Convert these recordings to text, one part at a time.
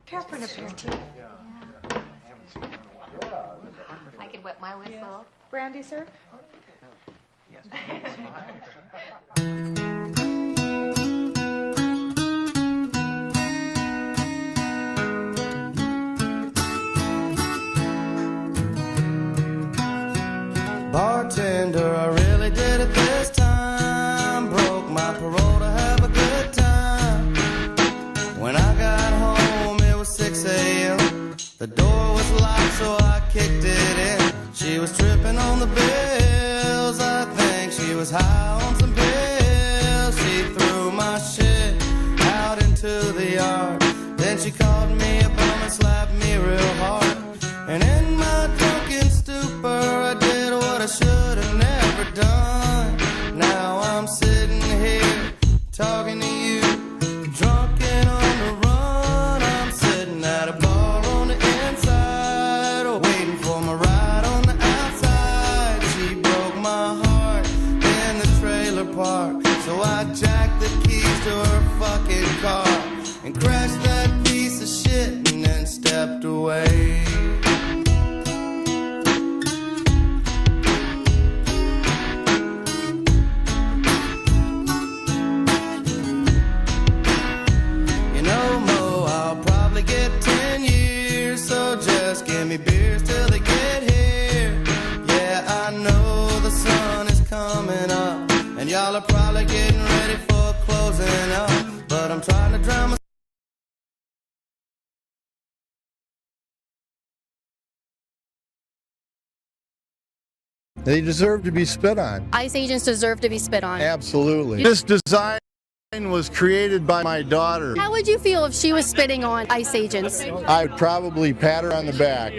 Catherine up here too. I could wet my whistle. Brandy, sir? Bartender, I really did it this time. Broke my parole to have a good time. When I got home, it was 6 a.m. The door was locked, so I kicked it in. She was tripping on the bills. I think she was high on some pills. She threw my shit out into the yard. Then she called me a bum and slapped me real hard. And in my drunken stupor, I did what I should have never done. Now I'm sitting here talking to you, drunk and on the run. I'm sitting at a bar on the inside, waiting for my ride on the outside. She broke my heart in the trailer park, so I jacked the keys to her fucking car and crashed that piece of shit and then stepped away. Give me beers till they get here. Yeah, I know the sun is coming up, and y'all are probably getting ready for closing up. But I'm trying to drown my They deserve to be spit on. ICE agents deserve to be spit on. Absolutely. This design was created by my daughter. How would you feel if she was spitting on ICE agents? I would probably pat her on the back.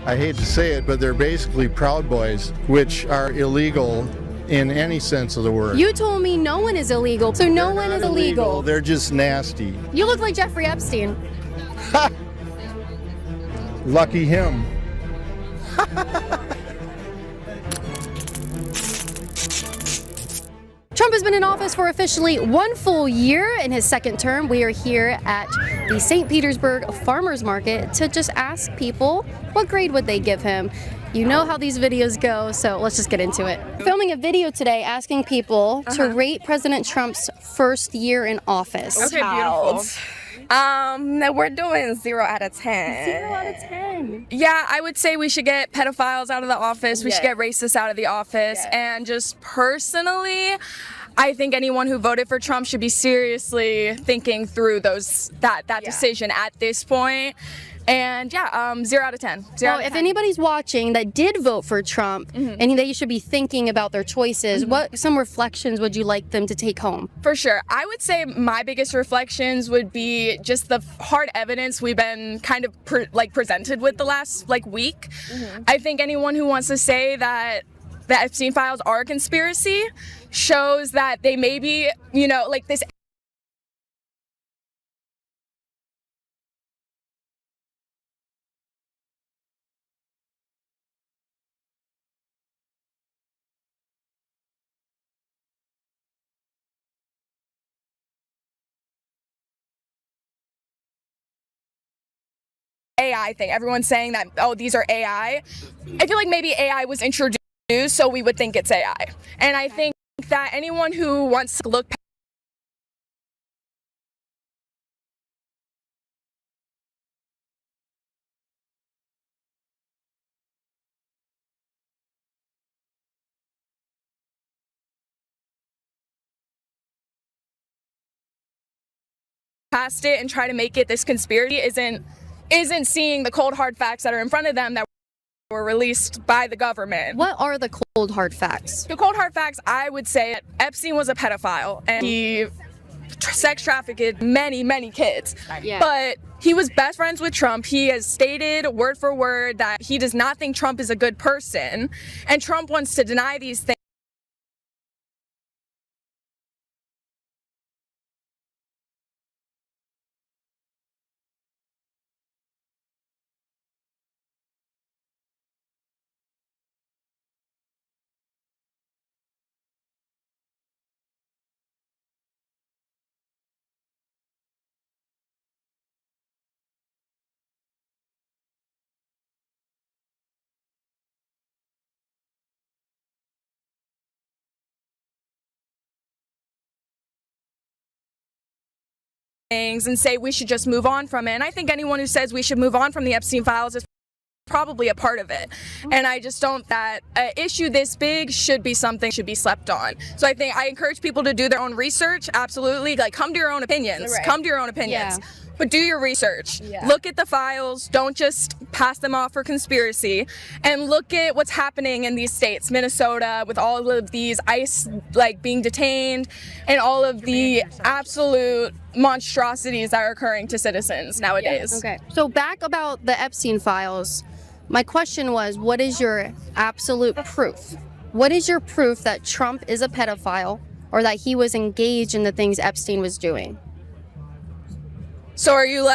I hate to say it, but they're basically Proud Boys, which are illegal in any sense of the word. You told me no one is illegal, so no one is illegal. They're just nasty. You look like Jeffrey Epstein. Lucky him. Trump has been in office for officially 1 full year. In his second term, we are here at the St. Petersburg Farmers Market to just ask people what grade would they give him. You know how these videos go, so let's just get into it. Filming a video today asking people to rate President Trump's first year in office. Okay, beautiful. We're doing 0 out of 10. 0 out of 10. Yeah, I would say we should get pedophiles out of the office. We should get racists out of the office. And just personally, I think anyone who voted for Trump should be seriously thinking through that decision at this point. And 0 out of 10. Well, if anybody's watching that did vote for Trump and they should be thinking about their choices, what some reflections would you like them to take home? For sure. I would say my biggest reflections would be just the hard evidence we've been kind of presented with the last week. I think anyone who wants to say that the Epstein files are a conspiracy shows that they may be, this AI thing. Everyone's saying that, oh, these are AI. I feel like maybe AI was introduced so we would think it's AI. And I think that anyone who wants to look past it and try to make it this conspiracy isn't seeing the cold hard facts that are in front of them that were released by the government. What are the cold hard facts? The cold hard facts, I would say that Epstein was a pedophile and he sex trafficked many, many kids. But he was best friends with Trump. He has stated word for word that he does not think Trump is a good person, and Trump wants to deny these things. things and say we should just move on from it. And I think anyone who says we should move on from the Epstein files is probably a part of it. And I just don't that an issue this big should be something should be slept on. So I think I encourage people to do their own research. Absolutely. Like, come to your own opinions. Right. Come to your own opinions. Yeah. But do your research. Yeah. Look at the files. Don't just pass them off for conspiracy. And look at what's happening in these states, Minnesota, with all of these ICE being detained, and all of the absolute monstrosities that are occurring to citizens nowadays. Okay. So back about the Epstein files, my question was, what is your absolute proof? What is your proof that Trump is a pedophile or that he was engaged in the things Epstein was doing? So are you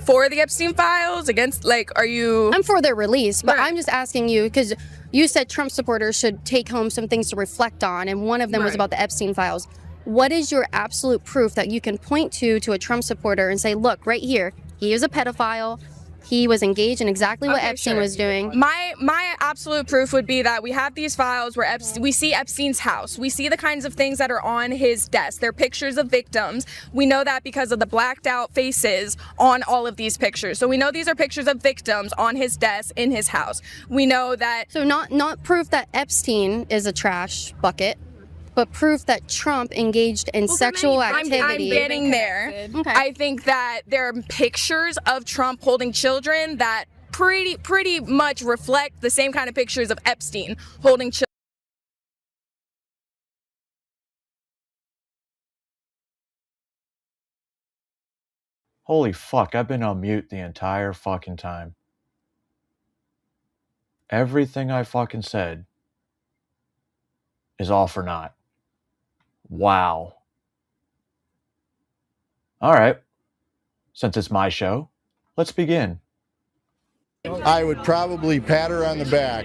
for the Epstein files? Against are you? I'm for their release, but Right. I'm just asking you because you said Trump supporters should take home some things to reflect on, and one of them was Right. about the Epstein files. What is your absolute proof that you can point to a Trump supporter and say, look, right here, he is a pedophile. He was engaged in exactly what Okay, Epstein sure. was doing. My absolute proof would be that we have these files where we see Epstein's house. We see the kinds of things that are on his desk. They're pictures of victims. We know that because of the blacked out faces on all of these pictures. So we know these are pictures of victims on his desk in his house. We know that. So not proof that Epstein is a trash bucket, but proof that Trump engaged in sexual activity. I'm getting there. Okay. I think that there are pictures of Trump holding children that pretty much reflect the same kind of pictures of Epstein holding children. Holy fuck, I've been on mute the entire fucking time. Everything I fucking said is all for naught. Wow. Alright. Since it's my show, let's begin. I would probably pat her on the back.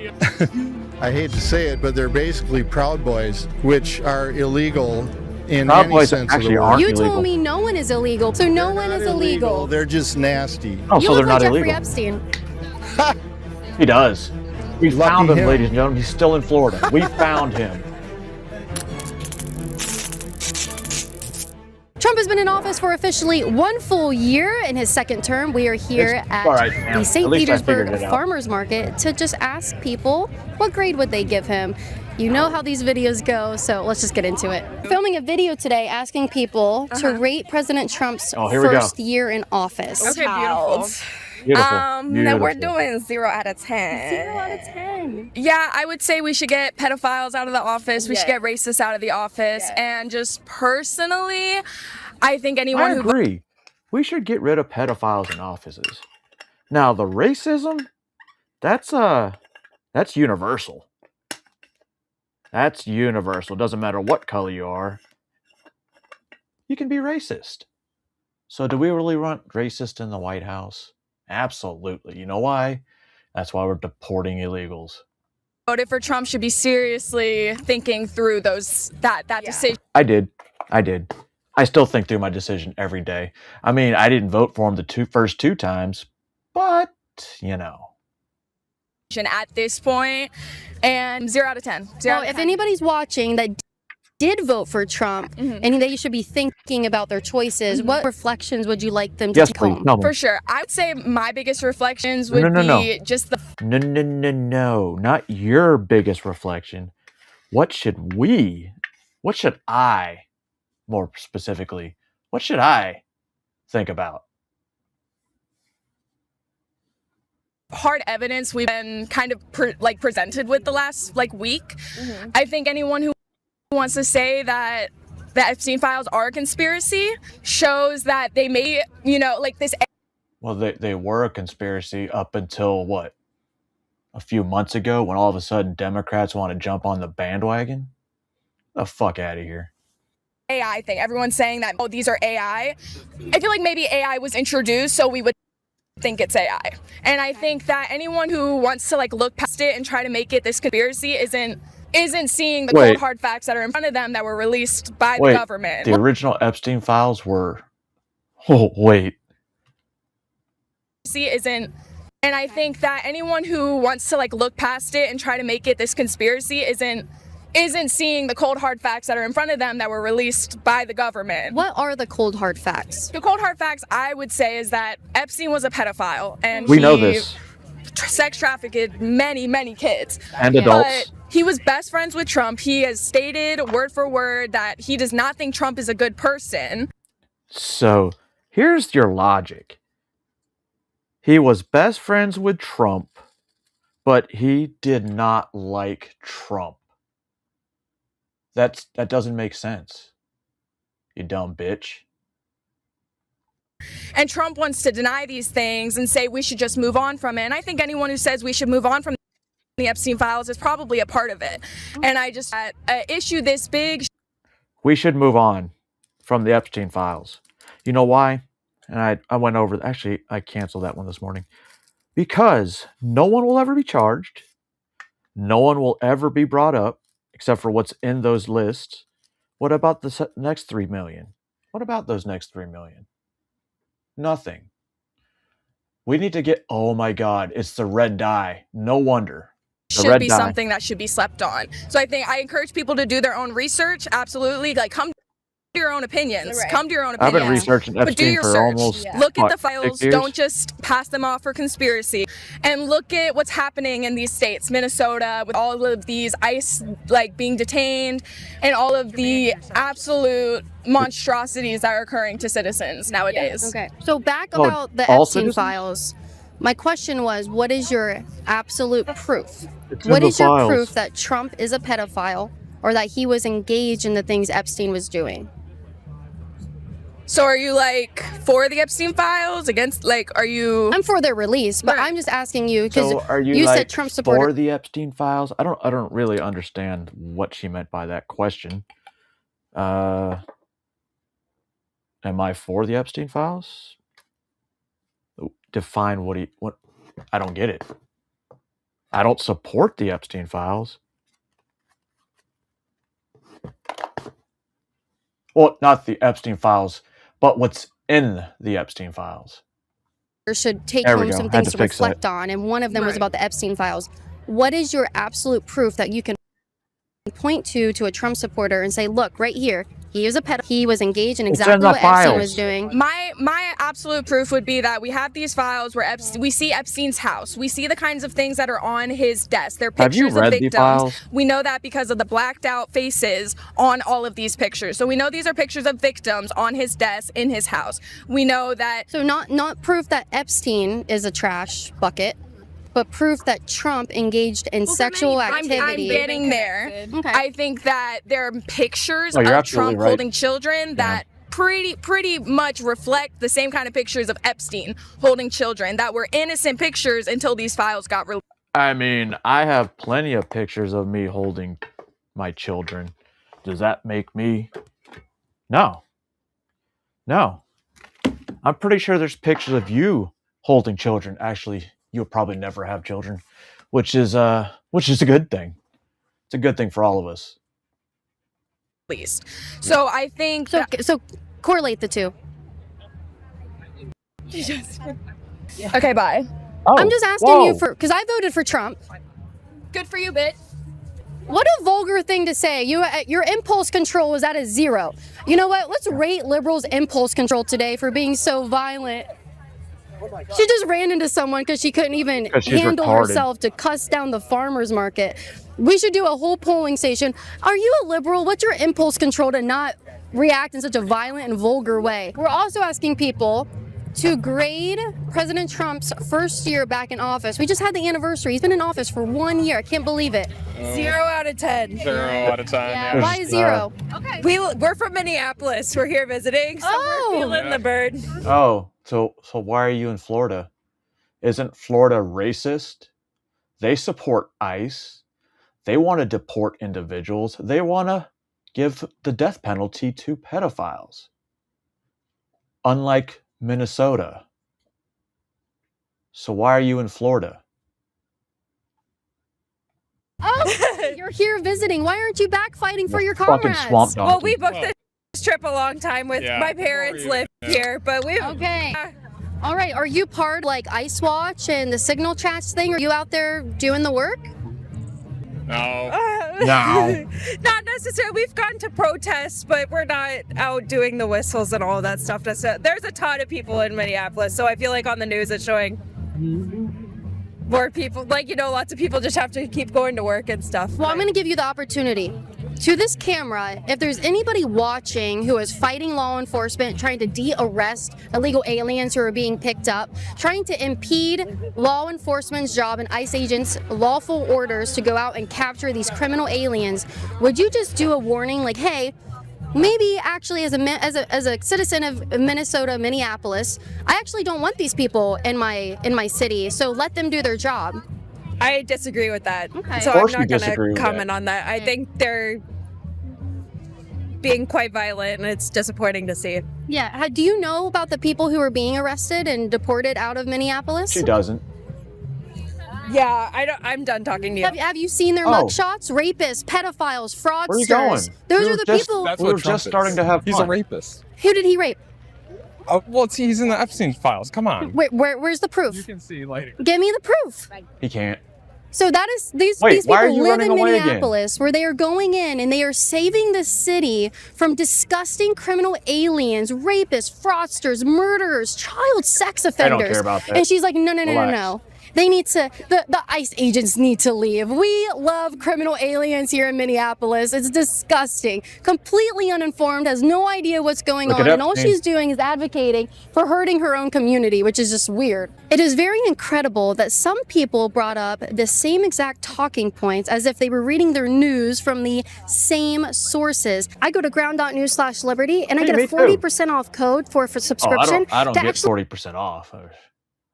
I hate to say it, but they're basically Proud Boys, which are illegal in Proud any Boys sense of the actually word. aren't You illegal. told me no one is illegal, so no one Not is illegal. They're just nasty. Oh, You so they're look like not Jeffrey illegal. Epstein. He does. We Lucky found him, him. ladies and gentlemen. He's still in Florida. We found him. Trump has been in office for officially 1 full year. In his second term, we are here It's at all right, ma'am. the St. At least I figured Petersburg it out. Farmers Market to just ask people what grade would they give him. You know how these videos go, so let's just get into it. Filming a video today asking people to rate President Trump's Oh, here we go. first year in office. Okay, beautiful. Beautiful. That we're Beautiful. doing 0 out of 10. 0 out of 10. Yeah, I would say we should get pedophiles out of the office. We should get racists out of the office. And just personally, I think anyone I who agree. We should get rid of pedophiles in offices. Now, the racism, that's universal. That's universal. Doesn't matter what color you are. You can be racist. So do we really want racist in the White House? Absolutely. You know why? That's why we're deporting illegals. voted for Trump should be seriously thinking through that decision. I did. I still think through my decision every day. I mean, I didn't vote for him the first two times, but, you know. At this point, and 0 out of 10. 0 So out of if 10. anybody's watching that did vote for Trump and they should be thinking about their choices, what reflections would you like them to Yes, take please. home? Tell me. For sure, I would say my biggest reflections would No. be just the No, not your biggest reflection. What should I, more specifically, what should I think about? hard evidence we've been kind of presented with the last week. I think anyone who wants to say that the Epstein files are a conspiracy shows that they may, this. Well, they were a conspiracy up until, what, a few months ago when all of a sudden Democrats want to jump on the bandwagon? The fuck out of here. AI thing. Everyone's saying that, oh, these are AI. I feel like maybe AI was introduced so we would think it's AI. And I think that anyone who wants to look past it and try to make it this conspiracy isn't seeing the cold hard facts that are in front of them that were released by the government. The original Epstein files were... Oh, wait. And I think that anyone who wants to look past it and try to make it this conspiracy isn't isn't seeing the cold hard facts that are in front of them that were released by the government. What are the cold hard facts? The cold hard facts I would say is that Epstein was a pedophile and We know this. Sex trafficked many kids. And adults. But he was best friends with Trump. He has stated word for word that he does not think Trump is a good person. So here's your logic. He was best friends with Trump, but he did not like Trump. That doesn't make sense. You dumb bitch. And Trump wants to deny these things and say we should just move on from it. And I think anyone who says we should move on from the Epstein files is probably a part of it. And I just issue this big. We should move on from the Epstein files. You know why? And I went over, actually, I canceled that one this morning. Because no one will ever be charged. No one will ever be brought up, except for what's in those lists. What about the next 3 million? What about those next 3 million? Nothing. We need to get, oh my God, it's the red dye. No wonder. Should be something that should be slept on. So I encourage people to do their own research. Absolutely. Like, come to your own opinions. Right. Come to your own I've opinions. been researching But do Epstein your for search. almost Look at what, the files. 6 years? Don't just pass them off for conspiracy. And look at what's happening in these states, Minnesota, with all of these ICE being detained, and all of the absolute monstrosities that are occurring to citizens nowadays. Okay. So back Oh, about the all Epstein citizens? files. My question was, what is your absolute proof? It's in What the is your files. proof that Trump is a pedophile or that he was engaged in the things Epstein was doing? So are you for the Epstein files? Against are you? I'm for their release, but Right. I'm just asking you because So are you, you like, said Trump supporter. for the Epstein files? I don't really understand what she meant by that question. Am I for the Epstein files? Define what I don't get it. I don't support the Epstein files. Well, not the Epstein files, but what's in the Epstein files. Should take There we home go. some Had things to to fix that. reflect on, and one of them was Right. about the Epstein files. What is your absolute proof that you can point to a Trump supporter and say, look, right here, he is a pedophile. He was engaged in It's in exactly the what Epstein files. was doing. My absolute proof would be that we have these files where we see Epstein's house. We see the kinds of things that are on his desk. They're Have you pictures read of the victims. files? We know that because of the blacked out faces on all of these pictures. So we know these are pictures of victims on his desk in his house. We know that So not proof that Epstein is a trash bucket, but proof that Trump engaged in sexual I'm activity. getting there. Okay. I think that there are pictures Oh, you're of absolutely Trump right. holding children that pretty much reflect the same kind of pictures of Epstein holding children that were innocent pictures until these files got released. I mean, I have plenty of pictures of me holding my children. Does that make me? No. No. I'm pretty sure there's pictures of you holding children. Actually, you'll probably never have children, which is a good thing. It's a good thing for all of us. So I think So correlate the two. okay, bye. Oh, I'm just asking whoa. you because I voted for Trump. Good for you, bitch. What a vulgar thing to say. Your impulse control was at a 0. You know what? Let's rate liberals' impulse control today for being so violent. She just ran into someone because she couldn't even 'Cause she's handle retarded. herself to cuss down the farmer's market. We should do a whole polling station. Are you a liberal? What's your impulse control to not react in such a violent and vulgar way? We're also asking people to grade President Trump's first year back in office. We just had the anniversary. He's been in office for 1 year. I can't believe it. 0 out of 10. 0 out of 10. Yeah, Yeah. why 0? We're from Minneapolis. We're here visiting, so Oh. we're feeling the bird. Oh, so why are you in Florida? Isn't Florida racist? They support ICE. They want to deport individuals. They want to give the death penalty to pedophiles. Unlike Minnesota. So why are you in Florida? Oh, you're here visiting. Why aren't you back fighting for your Fucking comrades? swamp donkey. Well, we booked this trip a long time with Yeah. my parents live here, but we Okay. All right. Are you part Ice Watch and the Signal Chats thing? Are you out there doing the work? No. No. Not necessarily. We've gone to protests, but we're not out doing the whistles and all of that stuff. There's a ton of people in Minneapolis, so I feel like on the news it's showing more people. Like, lots of people just have to keep going to work and stuff. Well, I'm going to give you the opportunity. To this camera, if there's anybody watching who is fighting law enforcement, trying to de-arrest illegal aliens who are being picked up, trying to impede law enforcement's job and ICE agents' lawful orders to go out and capture these criminal aliens, would you just do a warning like, hey, maybe actually as a citizen of Minnesota, Minneapolis, I actually don't want these people in my city, so let them do their job. I disagree with that. Okay. So Of I'm course you not going disagree to with comment on that. I think they're being quite violent, and it's disappointing to see. Yeah, do you know about the people who are being arrested and deported out of Minneapolis? She doesn't. Yeah, I'm done talking to you. Have you seen their Oh. mugshots? Rapists, pedophiles, fraudsters. Where are you going? Those We are were the just- people. That's We what were Trump just starting to have He's a fun. rapist. Who did he rape? Well, he's in the Epstein files. Come on. Where's the You proof? can see later. Give me the proof. He can't. So that is these Wait, these why are people you live running in away again? Minneapolis, where they are going in and they are saving the city from disgusting criminal aliens, rapists, fraudsters, murderers, child sex don't offenders. care about that. And she's like, no. Relax. They need to, the ICE agents need to leave. We love criminal aliens here in Minneapolis. It's disgusting. Completely uninformed, has no idea what's going Look on. at And all Epstein. she's doing is advocating for hurting her own community, which is just weird. It is very incredible that some people brought up the same exact talking points as if they were reading their news from the same sources. I go to ground.news/liberty and I Hey, get a me too. 40% off code for subscription. I don't to get actually 40% off.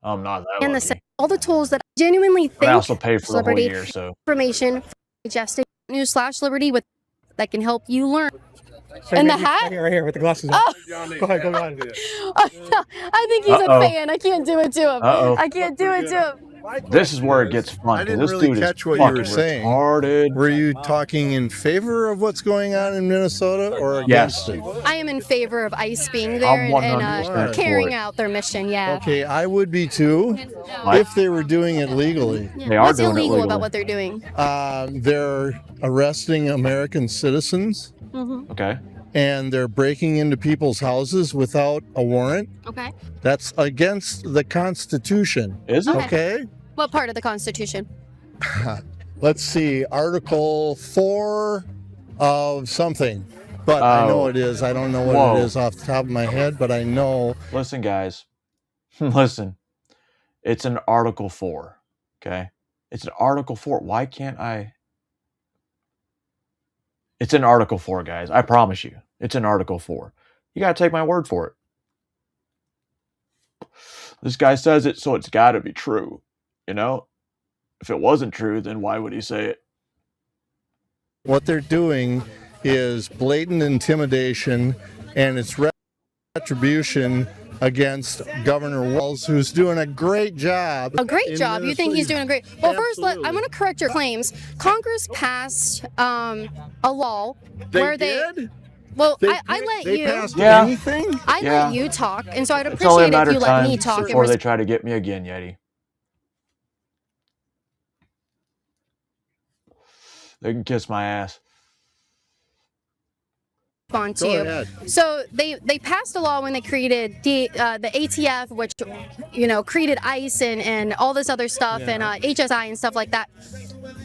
I'm not that in the lucky. all the tools that I genuinely But I think also pay for the whole Liberty year, so. information for digesting news/liberty with that can help you learn. And the hat? Right here with the glasses on. Oh. Go ahead, go ahead. I think he's Uh-oh. a fan. I can't do it to him. Uh-oh. I can't do it to him. This is where it gets fun. I 'cause didn't this really dude is catch what you were fucking saying. retarded. Were you talking in favor of what's going on in Minnesota or Yes. against it? I am in favor of ICE being there I'm and 100% for carrying it. out their mission. Yeah. Okay, I would be too if they were doing it legally. They are What's doing it illegal legally. about what they're doing? They're arresting American citizens Okay. and they're breaking into people's houses without a warrant. Okay. That's against the Constitution. Is it? Okay? What part of the Constitution? Let's see, Article 4 of something. But I know Oh. it is. I don't know what Whoa. it is off the top of my head, but I know. Listen, guys. Listen. It's an Article 4. Okay? It's an Article 4. Why can't I? It's in Article 4, guys. I promise you. It's in Article 4. You got to take my word for it. This guy says it, so it's got to be true. You know? If it wasn't true, then why would he say it? What they're doing is blatant intimidation, and it's retribution against Governor Walz, who's doing a great job. A great job. You think he's doing a great. Well, first, Absolutely. I'm going to correct your claims. Congress passed a law where did? Well, They I did? let They you. passed Yeah. anything? I Yeah. let you talk, and so I'd It's only a appreciate if matter you of let time me talk. before And they try to get me again, Yeti. They can kiss my ass. respond to Go you. ahead. So they passed a law when they created the ATF, which created ICE and all this other stuff and HSI and stuff like that.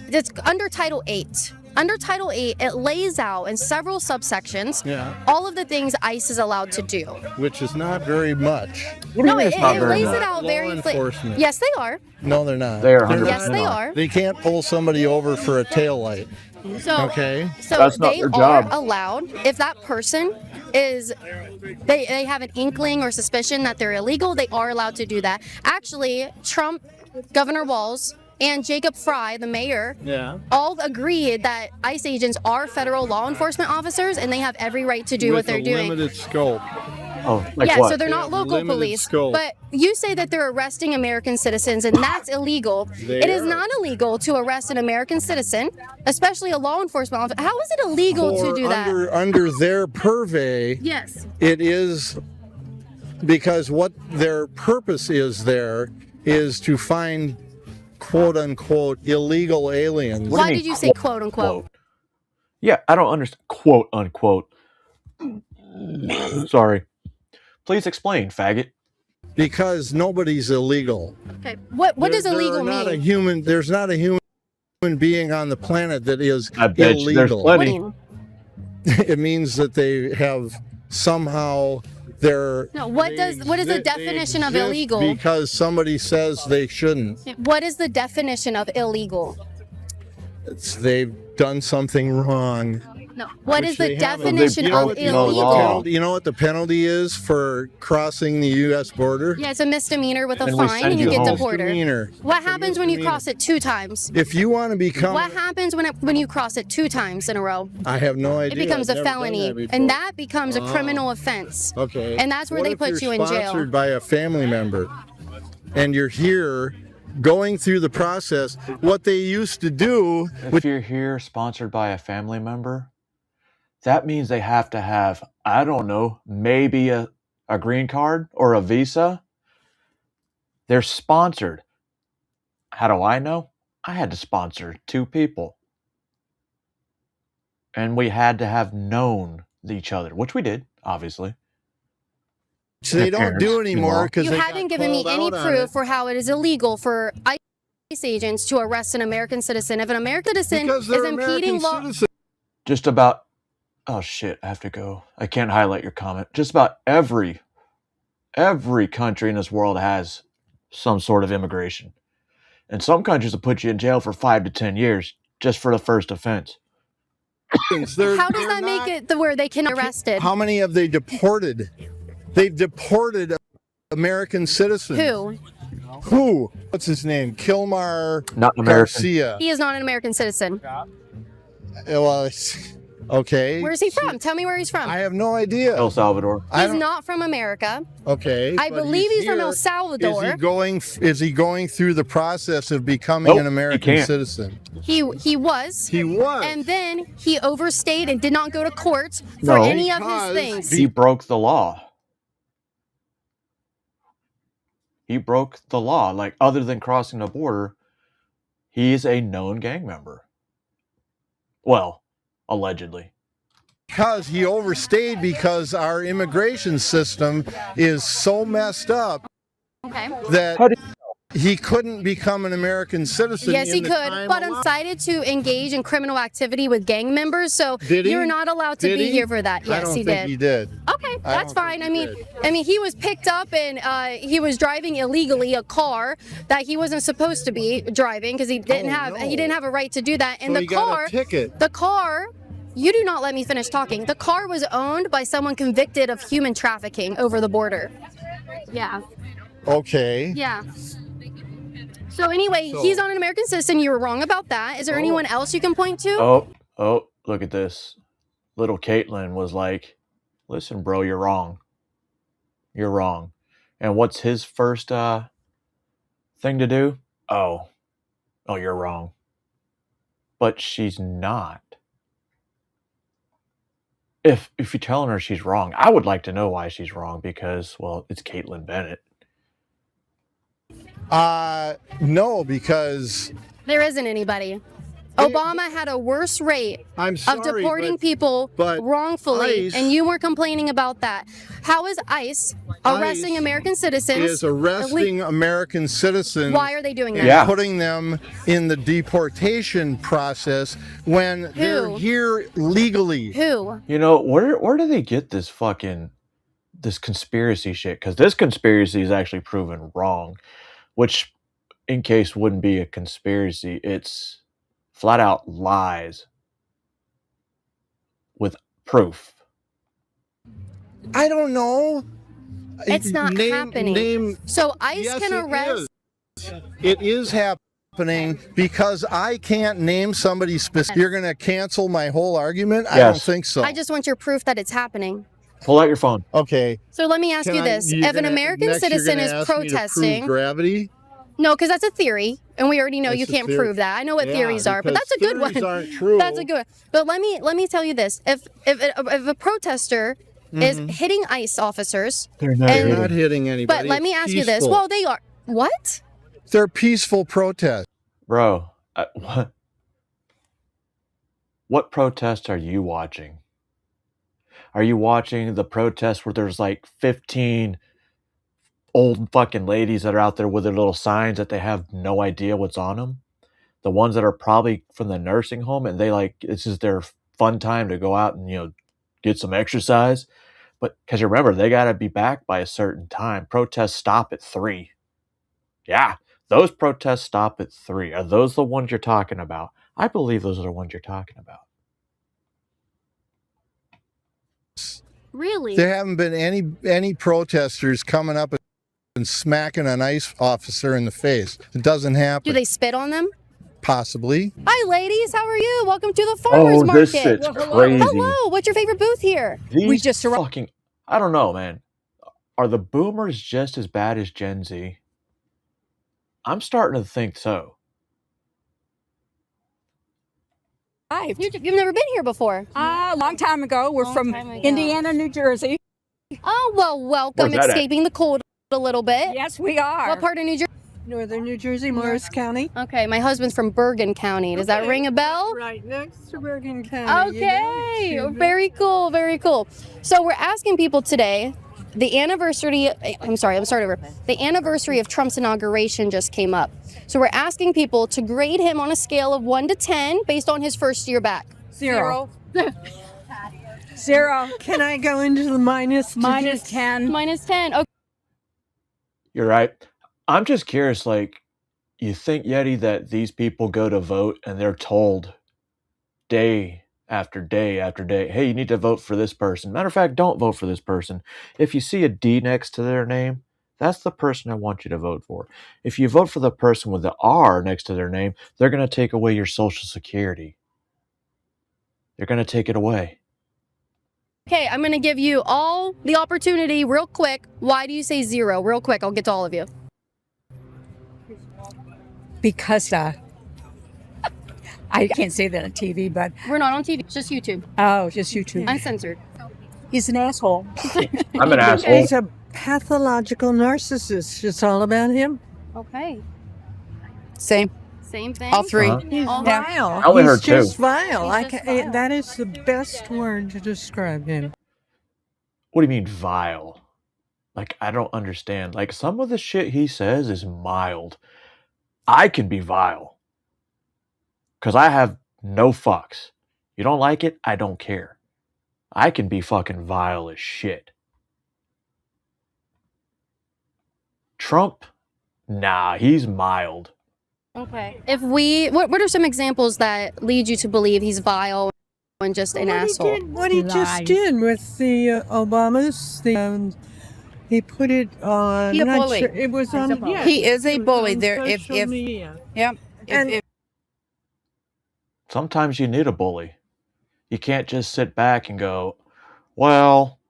It's under Title 8. Under Title 8, it lays out in several subsections all of the things ICE is allowed to do. Which is not very much. No, it not very lays much? it out Law very enforcement. Yes, they are. No, they're not. They are They're 100% not. Yes, they not. are. They can't pull somebody over for a taillight. So, Okay. so That's not they their are job. allowed, if that person is, they have an inkling or suspicion that they're illegal, they are allowed to do that. Actually, Trump, Governor Walz, and Jacob Fry, the mayor, all agreed that ICE agents are federal law enforcement officers and they have every right to do what they're doing. Limited scope. Oh, like Yeah, what? so they're not They have local limited police. scope. But you say that they're arresting American citizens, and that's illegal. It is not illegal to arrest an American citizen, especially a law enforcement officer. How is it illegal to Or do that? under their purvey, Yes. it is because what their purpose is there is to find quote unquote illegal aliens. What do Why you did mean, you say quote unquote? Quote. Yeah, I don't understand. Quote unquote. Sorry. Please explain, faggot. Because nobody's illegal. Okay. What does illegal mean? There's not a human being on the planet that is I bet you there's illegal. What do plenty. you mean? It means that they have somehow their. No, what is the definition of exist illegal? Because somebody says they shouldn't. What is the definition of illegal? They've done something wrong. No. What Which is the they haven't. definition They of broke no illegal? law. You know what the penalty is for crossing the U.S. border? Yeah, it's a misdemeanor with a And we fine, send and you you get home. deported. Misdemeanor. What It's a happens when you misdemeanor. cross it 2 times? If you want to become, What happens when you cross it 2 times in a row? I have no It idea. becomes I've a never done felony, that before. and that becomes a criminal offense. Okay. And that's where What they if put you you're in jail. Sponsored by a family member, and you're here, going through the process. What they used to do. If you're here sponsored by a family member, that means they have to have, I don't know, maybe a green card or a visa. They're sponsored. How do I know? I had to sponsor 2 people. And we had to have known each other, which we did, obviously. Which they don't do anymore because You haven't given me any proof for how it is illegal for ICE agents to arrest an American citizen. If an American citizen because is they're impeding American law, citizens. Just about, oh shit, I have to go. I can't highlight your comment. Just about every country in this world has some sort of immigration. And some countries will put you in jail for 5 to 10 years just for the first offense. how does that make it where they can arrested? How many have they deported? They've deported American citizens. Who? What's his name? Kilmar Not an American. Garcia. He is not an American citizen. Well, okay. Where is he from? Tell me where he's from. I have no idea. El Salvador. He's not from America. Okay. I but believe he's from here. El Salvador. Is he going through the process of becoming Nope, an he American can't. citizen? He was. He was. And then he overstayed and did not go to court for No. any of his Because things. He broke the law. He broke the law. Like, other than crossing the border, he's a known gang member. Well, allegedly. Because he overstayed because our immigration system is so messed up Okay. that How do he couldn't become an American citizen. Yes, he in the could, time but allowed. decided to engage in criminal activity with gang members. So Did he? you're not allowed to Did be he? here for that. I Yes, don't he think did. he did. Okay, I that's don't fine. think I he mean, he was picked up and he was driving illegally a car that he wasn't supposed to be driving because he didn't have a right to do that. And So the he got car, a ticket. you do not let me finish talking. The car was owned by someone convicted of human trafficking over the border. Yeah. Okay. Yeah. So anyway, he's not an American citizen. You were wrong about that. Is there anyone else you can point to? Oh, look at this. Little Caitlin was like, listen, bro, you're wrong. You're wrong. And what's his first thing to do? Oh, you're wrong. But she's not. If you're telling her she's wrong, I would like to know why she's wrong because, well, it's Caitlin Bennett. No, because There isn't anybody. Obama had a worse rate I'm sorry, of deporting but- people but wrongfully, ICE- and you were complaining about that. How is ICE arresting ICE American citizens? is arresting American citizens. Why are they doing that? and Yeah. putting them in the deportation process when they're here legally. Who? You know, where do they get this conspiracy shit? Because this conspiracy is actually proven wrong, which, in case wouldn't be a conspiracy, it's flat out lies with proof. I don't know. It's not happening. So ICE Yes, can it arrest. It is happening because I can't name somebody specific. You're going to cancel my whole argument? I don't Yes. think so. I just want your proof that it's happening. Pull out your phone. Okay. So let me ask you this: you're if an gonna- American next you're citizen gonna is ask me to prove protesting, gravity. no, because that's a theory, and we already know That's you a can't theory. prove that. I know what Yeah, theories are, but because that's a good one. theories aren't true. That's a good one. But let me tell you this: if a protester is hitting ICE officers, They're not And- They're not hitting anybody. but let me It's ask you this: peaceful. well, they are what? They're peaceful protests. Bro, what protest are you watching? Are you watching the protest where there's like 15 old fucking ladies that are out there with their little signs that they have no idea what's on them? The ones that are probably from the nursing home and they like, this is their fun time to go out and, get some exercise. But because you remember, they got to be back by a certain time. Protests stop at 3. Yeah, those protests stop at 3. Are those the ones you're talking about? I believe those are the ones you're talking about. Really? There haven't been any protesters coming up and smacking an ICE officer in the face. It doesn't happen. Do they spit on them? Possibly. Hi, ladies. How are you? Welcome to the farmers market. This shit's crazy. Hello. What's your favorite booth here? We just fucking, I don't know, man. Are the boomers just as bad as Gen Z? I'm starting to think so. You've never been here before. A long time ago. We're from Indiana, New Jersey. Oh, well, welcome. Where's that at? Escaping the cold a little bit. Yes, we are. What part of New Jersey? Northern New Jersey, Morris County. Okay, my husband's from Bergen County. Does that ring a bell? Right next to Bergen County. Okay, very cool, very cool. So we're asking people today, the anniversary of Trump's inauguration just came up. So we're asking people to grade him on a scale of 1 to 10 based on his first year back. Zero. Zero. Can I go into the minus? Minus 10. Minus 10. Okay. You're right. I'm just curious, like, you think, Yeti, that these people go to vote and they're told day after day after day, hey, you need to vote for this person. Matter of fact, don't vote for this person. If you see a D next to their name, that's the person I want you to vote for. If you vote for the person with the R next to their name, they're going to take away your Social Security. They're going to take it away. Okay, I'm going to give you all the opportunity real quick. Why do you say 0? Real quick, I'll get to all of you. Because I can't say that on TV, but We're not on TV, it's just YouTube. oh, just YouTube. Uncensored. He's an asshole. I'm an asshole. He's a pathological narcissist. It's all about him. Okay. Same. Same thing. All three. He's All vile. I only He's heard two. just vile. He's just vile. That is the best word to describe him. What do you mean vile? Like, I don't understand. Like, some of the shit he says is mild. I can be vile. Because I have no fucks. You don't like it? I don't care. I can be fucking vile as shit. Trump? Nah, he's mild. Okay. What are some examples that lead you to believe he's vile and just an asshole? What he just Lies. did with the Obamas, he put it on. He a not bully. sure- it was on. a bully. Yeah, He is a it was bully. on There- if- social media. Yep. And- Sometimes you need a bully. You can't just sit back and go, well,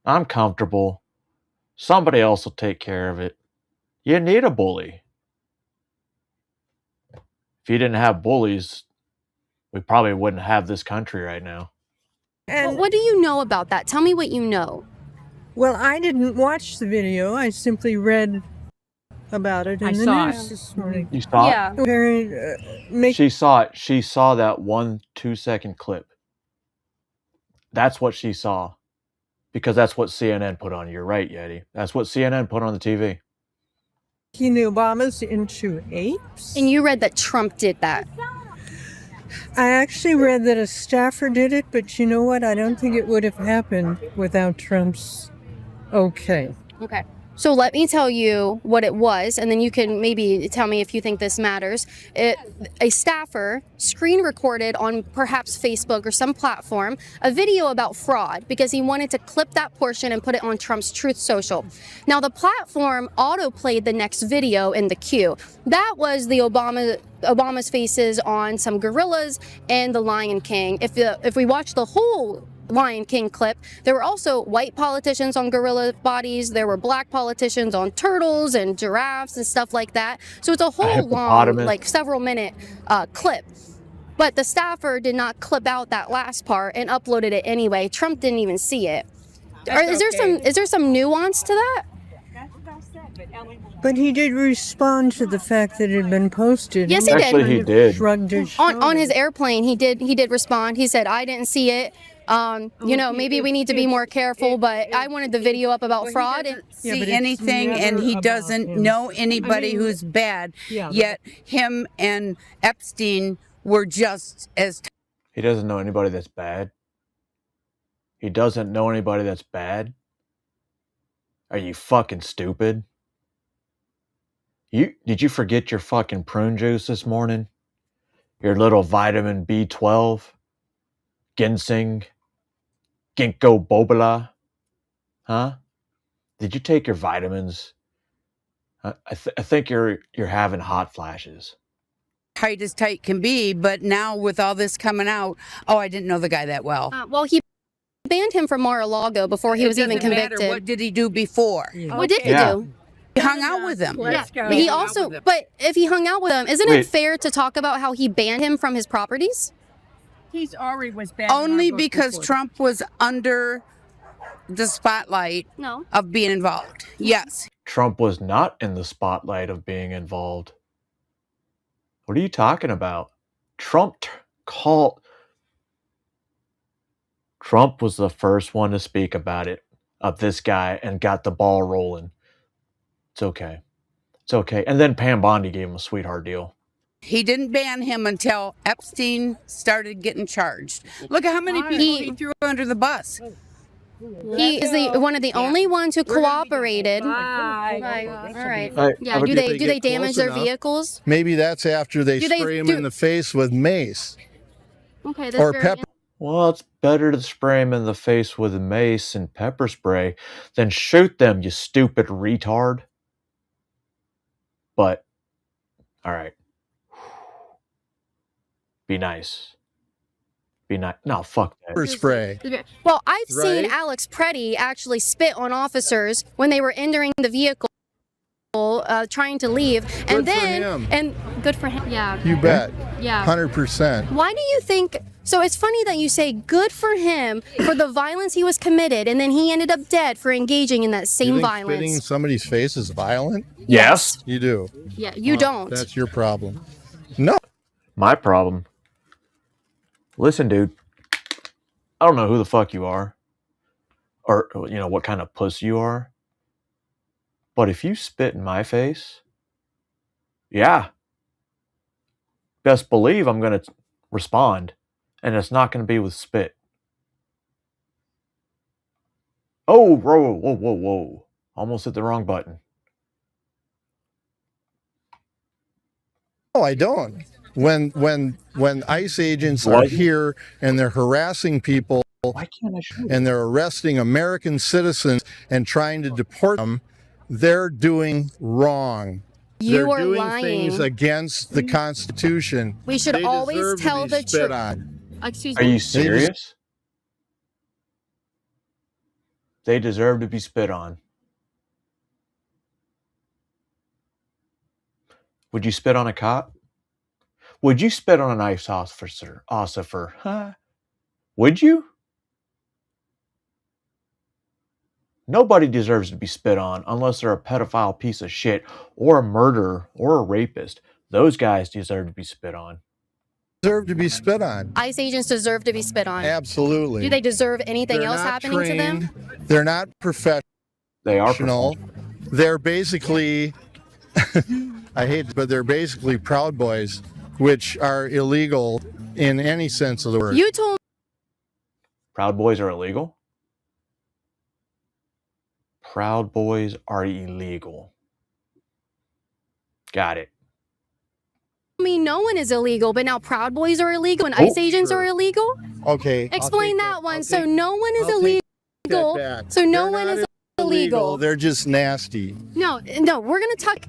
I'm comfortable. Somebody else will take care of it. You need a bully. If you didn't have bullies, we probably wouldn't have this country right now. and What do you know about that? Tell me what you know. well, I didn't watch the video. I simply read about it in I the saw news it. this morning. You saw Yeah. Make it? She saw it. She saw that 1 2-second clip. That's what she saw. Because that's what CNN put on. You're right, Yeti. That's what CNN put on the TV. the Obamas into apes. And you read that Trump did that. I actually read that a staffer did it, but you know what? I don't think it would have happened without Trump's okay. Okay. So let me tell you what it was, and then you can maybe tell me if you think this matters. A staffer screen recorded on perhaps Facebook or some platform a video about fraud because he wanted to clip that portion and put it on Trump's Truth Social. Now the platform auto-played the next video in the queue. That was the Obama's faces on some gorillas and the Lion King. If we watch the whole Lion King clip, there were also white politicians on gorilla bodies, there were black politicians on turtles and giraffes and stuff like that. So it's a whole long, like several minute clip. But the staffer did not clip out that last part and uploaded it anyway. Trump didn't even see it. Is there some nuance to that? But he did respond to the fact that it had been posted. Yes, he did. Actually, he did. Shrugged his On his shoulders. airplane, he did respond. He said, "I didn't see it. Maybe we need to be more careful, but I wanted the video up about fraud." And See anything, and he doesn't know anybody who's bad. Yet him and Epstein were just as. He doesn't know anybody that's bad. He doesn't know anybody that's bad. Are you fucking stupid? Did you forget your fucking prune juice this morning? Your little vitamin B12, ginseng, ginkgo biloba, huh? Did you take your vitamins? I think you're having hot flashes. Tight as tight can be, but now with all this coming out, oh, I didn't know the guy that well. well, he banned him from Mar-a-Lago before he was even Doesn't matter. convicted. What did he do before? What did he do? He hung out with him. Let's go. But he also, but if he hung out with him, isn't Wait. it fair to talk about how he banned him from his properties? He's already was bad. Only because Trump was under the spotlight No. of being involved. Yes. Trump was not in the spotlight of being involved. What are you talking about? Trump was the first one to speak about it, of this guy, and got the ball rolling. It's okay. It's okay. And then Pam Bondi gave him a sweetheart deal. He didn't ban him until Epstein started getting charged. Look at how many people he threw under the bus. He is one of the only ones who cooperated. Bye. All right. Yeah. Have a Do good- they get damage close their enough. vehicles? Maybe that's after they Do they spray him do- in the face with mace Okay. That's or very pepper. Well, it's better to spray him in the face with mace and pepper spray than shoot them, you stupid retard. But, all right. Be nice. Be nice. No, fuck that. Pepper spray. Well, I've seen Right. Alex Preddy actually spit on officers when they were entering the vehicle, trying to leave, Good and for then him. and good for him. Yeah. You bet. Yeah. 100%. Why do you think? So it's funny that you say good for him for the violence he was committed, and then he ended up dead for engaging in that You same think violence. spitting in somebody's face is violent? Yes. You do. Yeah, you don't. That's your problem. No. My problem. Listen, dude. I don't know who the fuck you are, or what kind of puss you are. But if you spit in my face, yeah, best believe I'm gonna respond, and it's not gonna be with spit. Oh, whoa! Almost hit the wrong button. No, I don't. When ICE agents are What? here and they're harassing people Why can't I show you? and they're arresting American citizens and trying to deport them, they're doing wrong. You they're are doing lying. things against the Constitution. We should They always deserve to tell be the spit truth. on. Excuse Are me. you serious? They deserve to be spit on. Would you spit on a cop? Would you spit on an ICE officer? Huh? Would you? Nobody deserves to be spit on unless they're a pedophile piece of shit or a murderer or a rapist. Those guys deserve to be spit on. Deserve to be spit on. ICE agents deserve to be spit on. Absolutely. Do they deserve anything They're else not happening to them? trained. They're not professional. They are They're basically, I hate it, but they're basically Proud Boys, which are illegal in any sense of the word. You told Proud Boys are illegal? Proud Boys are illegal. Got it. me no one is illegal, but now Proud Boys are illegal and ICE agents sure. are illegal? Okay. Explain that one. So take- no one is I'll take illegal. that back. So no They're one not is illegal. They're just nasty. No, we're gonna talk.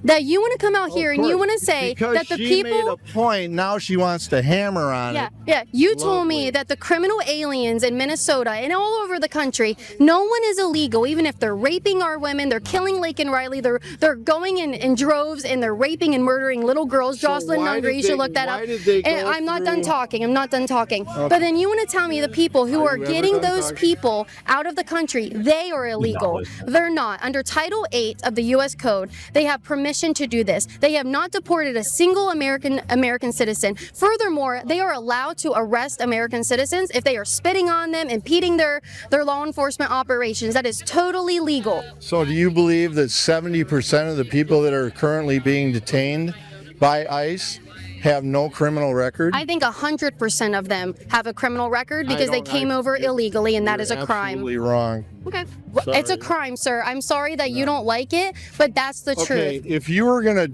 that you want to come out here and you want to say because that the she people made a point, now she wants to hammer on it. Yeah, you told me that the criminal aliens in Minnesota and all over the country, no one is illegal, even if they're raping our women, they're killing Lake and Riley, they're going in droves and they're raping and murdering little girls. So Jocelyn why Nungre, did you should they- look that why up. did they And go I'm not done through- talking. I'm not done talking. But then you want to tell me the people who are you ever getting done those talking? people out of the country, they are illegal. listening. They're not. Under Title 8 of the U.S. Code, they have permission to do this. They have not deported a single American citizen. Furthermore, they are allowed to arrest American citizens if they are spitting on them, impeding their law enforcement operations. That is totally legal. So do you believe that 70% of the people that are currently being detained by ICE have no criminal record? I think 100% of them have a criminal record because they came over illegally, and that is a crime. Absolutely wrong. Okay. It's a crime, sir. I'm sorry that you don't like it, but that's the Okay, truth. if you were gonna,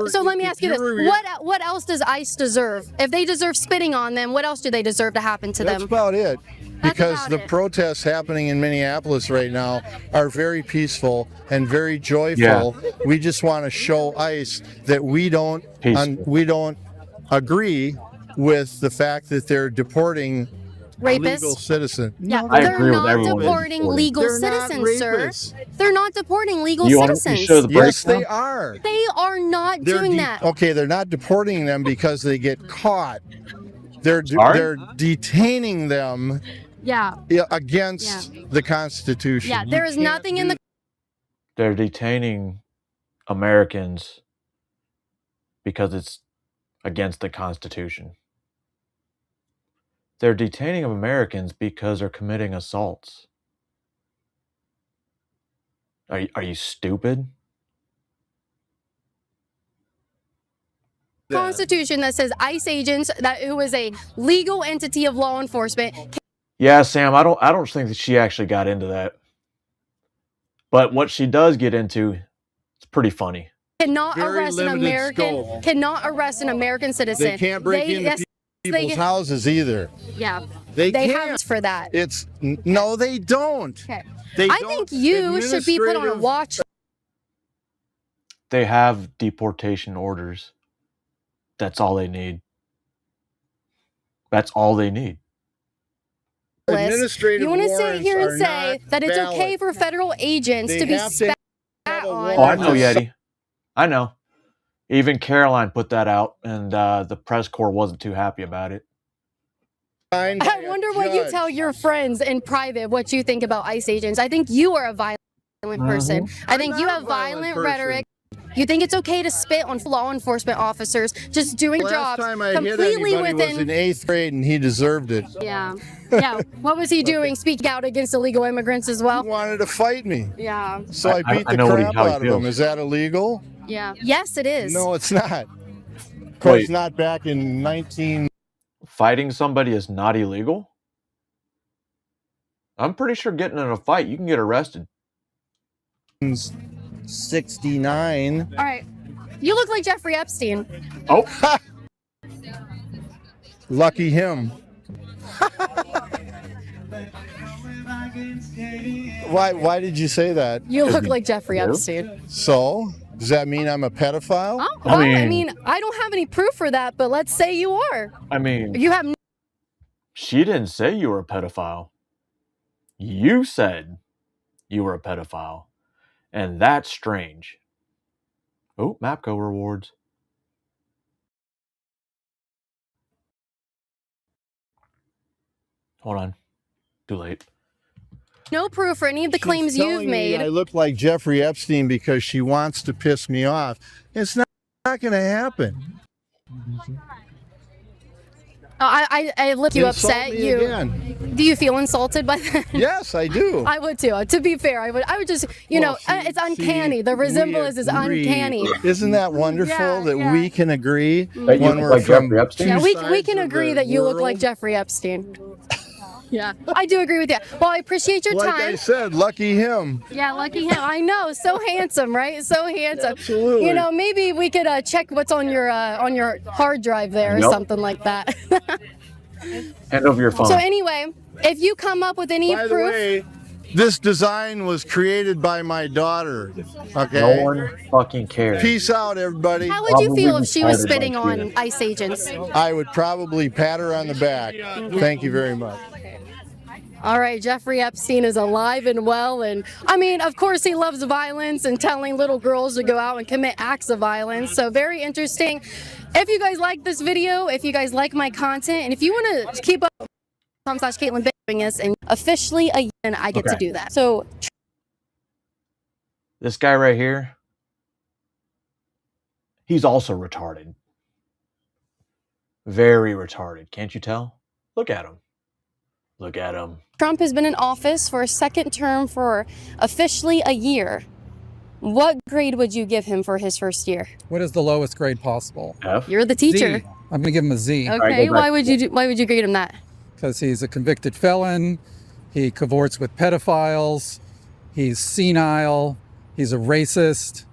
So let me ask you this: what else does ICE deserve? If they deserve spitting on them, what else do they deserve to happen to That's them? about it. Because about the it. protests happening in Minneapolis right now are very peaceful and very joyful. Yeah. We just want to show ICE that we don't Peaceful. agree with the fact that they're deporting legal Rapists. citizens. Yeah, I they're agree with not everyone deporting that's legal They're not citizens, sir. rapists. They're not deporting legal You want to citizens. show the Yes, breakdown? they are. They are not doing that. Okay, they're not deporting them because they get caught. They're Sorry? they're detaining them Yeah, against the Constitution. yeah. There is nothing in the They're detaining Americans because it's against the Constitution. They're detaining Americans because they're committing assaults. Are you stupid? Constitution that says ICE agents, who is a legal entity of law enforcement, Yeah, Sam, I don't think that she actually got into that. But what she does get into, it's pretty funny. cannot Very arrest an limited American. scope. Cannot arrest an American citizen. They can't break into yes, people's houses either. Yeah, They they can't. have for that. No, they don't. Okay. They I don't. think you should be put on a Administrative- watch. They have deportation orders. That's all they need. That's all they need. list. Administrative You want to sit warrants here are and say not that it's valid. okay for federal agents They to be have to spat have a on? Oh, I warrant. know, Yeti. I know. Even Caroline put that out, and the press corps wasn't too happy about it. Signed by I a wonder what you judge. tell your friends in private what you think about ICE agents. I think you are a violent person. I think you not have a violent violent person. rhetoric. You think it's okay to spit on law enforcement officers just doing Last jobs time I hit completely anybody was within. in 8th grade, and he deserved it. Yeah. Yeah. What was he doing? Speaking out against illegal immigrants as He well? wanted to fight me, Yeah. so I beat I the know crap how he out of him. feels. Is that illegal? Yeah. Yes, it is. No, it's not. Of course, Wait. not back in 19. Fighting somebody is not illegal? I'm pretty sure getting in a fight, you can get arrested. 69. All right. You look like Jeffrey Epstein. Oh, Lucky him. Why did you say that? You look like Jeffrey Yeah. Epstein. So, does that mean I'm a pedophile? Oh, well, I mean- mean, I don't have any proof for that, but let's say you are. I mean, You have she didn't say you were a pedophile. You said you were a pedophile. And that's strange. Oh, Mapco rewards. Hold on. Too late. no proof for any of the She's claims you've telling me made. I look like Jeffrey Epstein because she wants to piss me off. It's not going to happen. I look you Insult upset. me again. Do you feel insulted by that? Yes, I do. I would too. To be fair, I would just, you know, Well, it's uncanny. The we resemblance is agree. uncanny. Isn't that wonderful Yeah, that yeah. we can agree That you when look we're like from Jeffrey Epstein? two Yeah, we sides can of agree the that you look world? like Jeffrey Epstein. Yeah, I do agree with you. Well, I appreciate your Like time. I said, lucky him. Yeah, lucky him. I know, so handsome, right? So handsome. Absolutely. You know, maybe we could check what's on your hard drive there or Yep. something like that. Hand over your phone. So anyway, if you come up with any By the proof, way, This design was created by my daughter. Okay. No one fucking cares. Peace out, everybody. How would you Probably feel if she was retarded spitting like on you. ICE agents? I would probably pat her on the back. Thank you very much. All right, Jeffrey Epstein is alive and well, and I mean, of course, he loves violence and telling little girls to go out and commit acts of violence. So very interesting. If you guys like this video, if you guys like my content, and if you want to keep up com/Caitlin doing this, and officially again, I get to do that. So This guy right here, he's also retarded. Very retarded. Can't you tell? Look at him. Look at him. Trump has been in office for a second term for officially a year. What grade would you give him for his first year? What is the lowest grade possible? F. You're the teacher. Z. I'm gonna give him a Z. Okay, go back. why would you grade him that? Because he's a convicted felon, he cavorts with pedophiles, he's senile, he's a racist.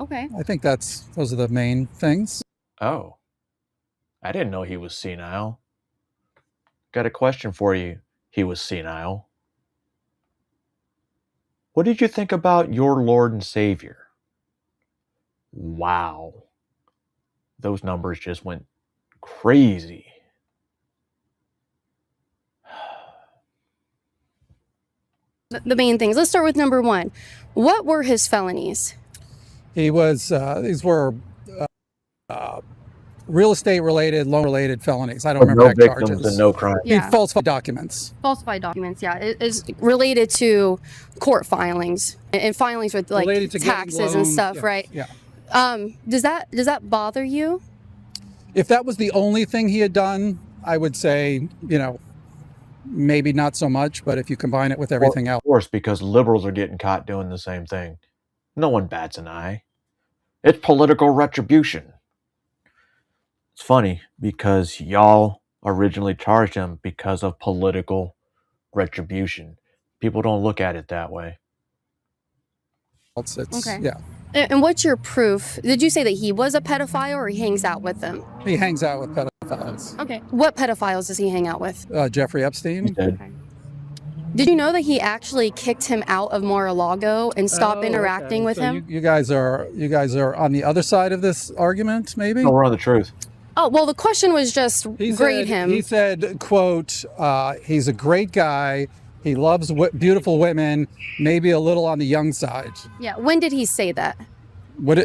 Okay. I think those are the main things. Oh. I didn't know he was senile. Got a question for you. He was senile. What did you think about your Lord and Savior? Wow. Those numbers just went crazy. The main things. Let's start with number one. What were his felonies? He was these were real estate related, loan related felonies. I don't remember No exact victims charges. and no crime. He falsified documents. Falsified documents, yeah. It is related to court filings and filings with like Related to getting taxes and loans, stuff, yeah, right? Yeah. Does that bother you? If that was the only thing he had done, I would say, maybe not so much, but if you combine it with everything else. Of course, because liberals are getting caught doing the same thing. No one bats an eye. It's political retribution. It's funny because y'all originally charged him because of political retribution. People don't look at it that way. It's, Okay. Yeah. And what's your proof? Did you say that he was a pedophile or he hangs out with them? He hangs out with pedophiles. Okay. What pedophiles does he hang out with? Jeffrey Epstein. Did you know that he actually kicked him out of Mar-a-Lago and stopped interacting with So him? You guys are on the other side of this argument, maybe? No, we're on the truth. Oh, well, the question was just grade him. He said, quote, he's a great guy. He loves beautiful women, maybe a little on the young side. Yeah. When did he say that?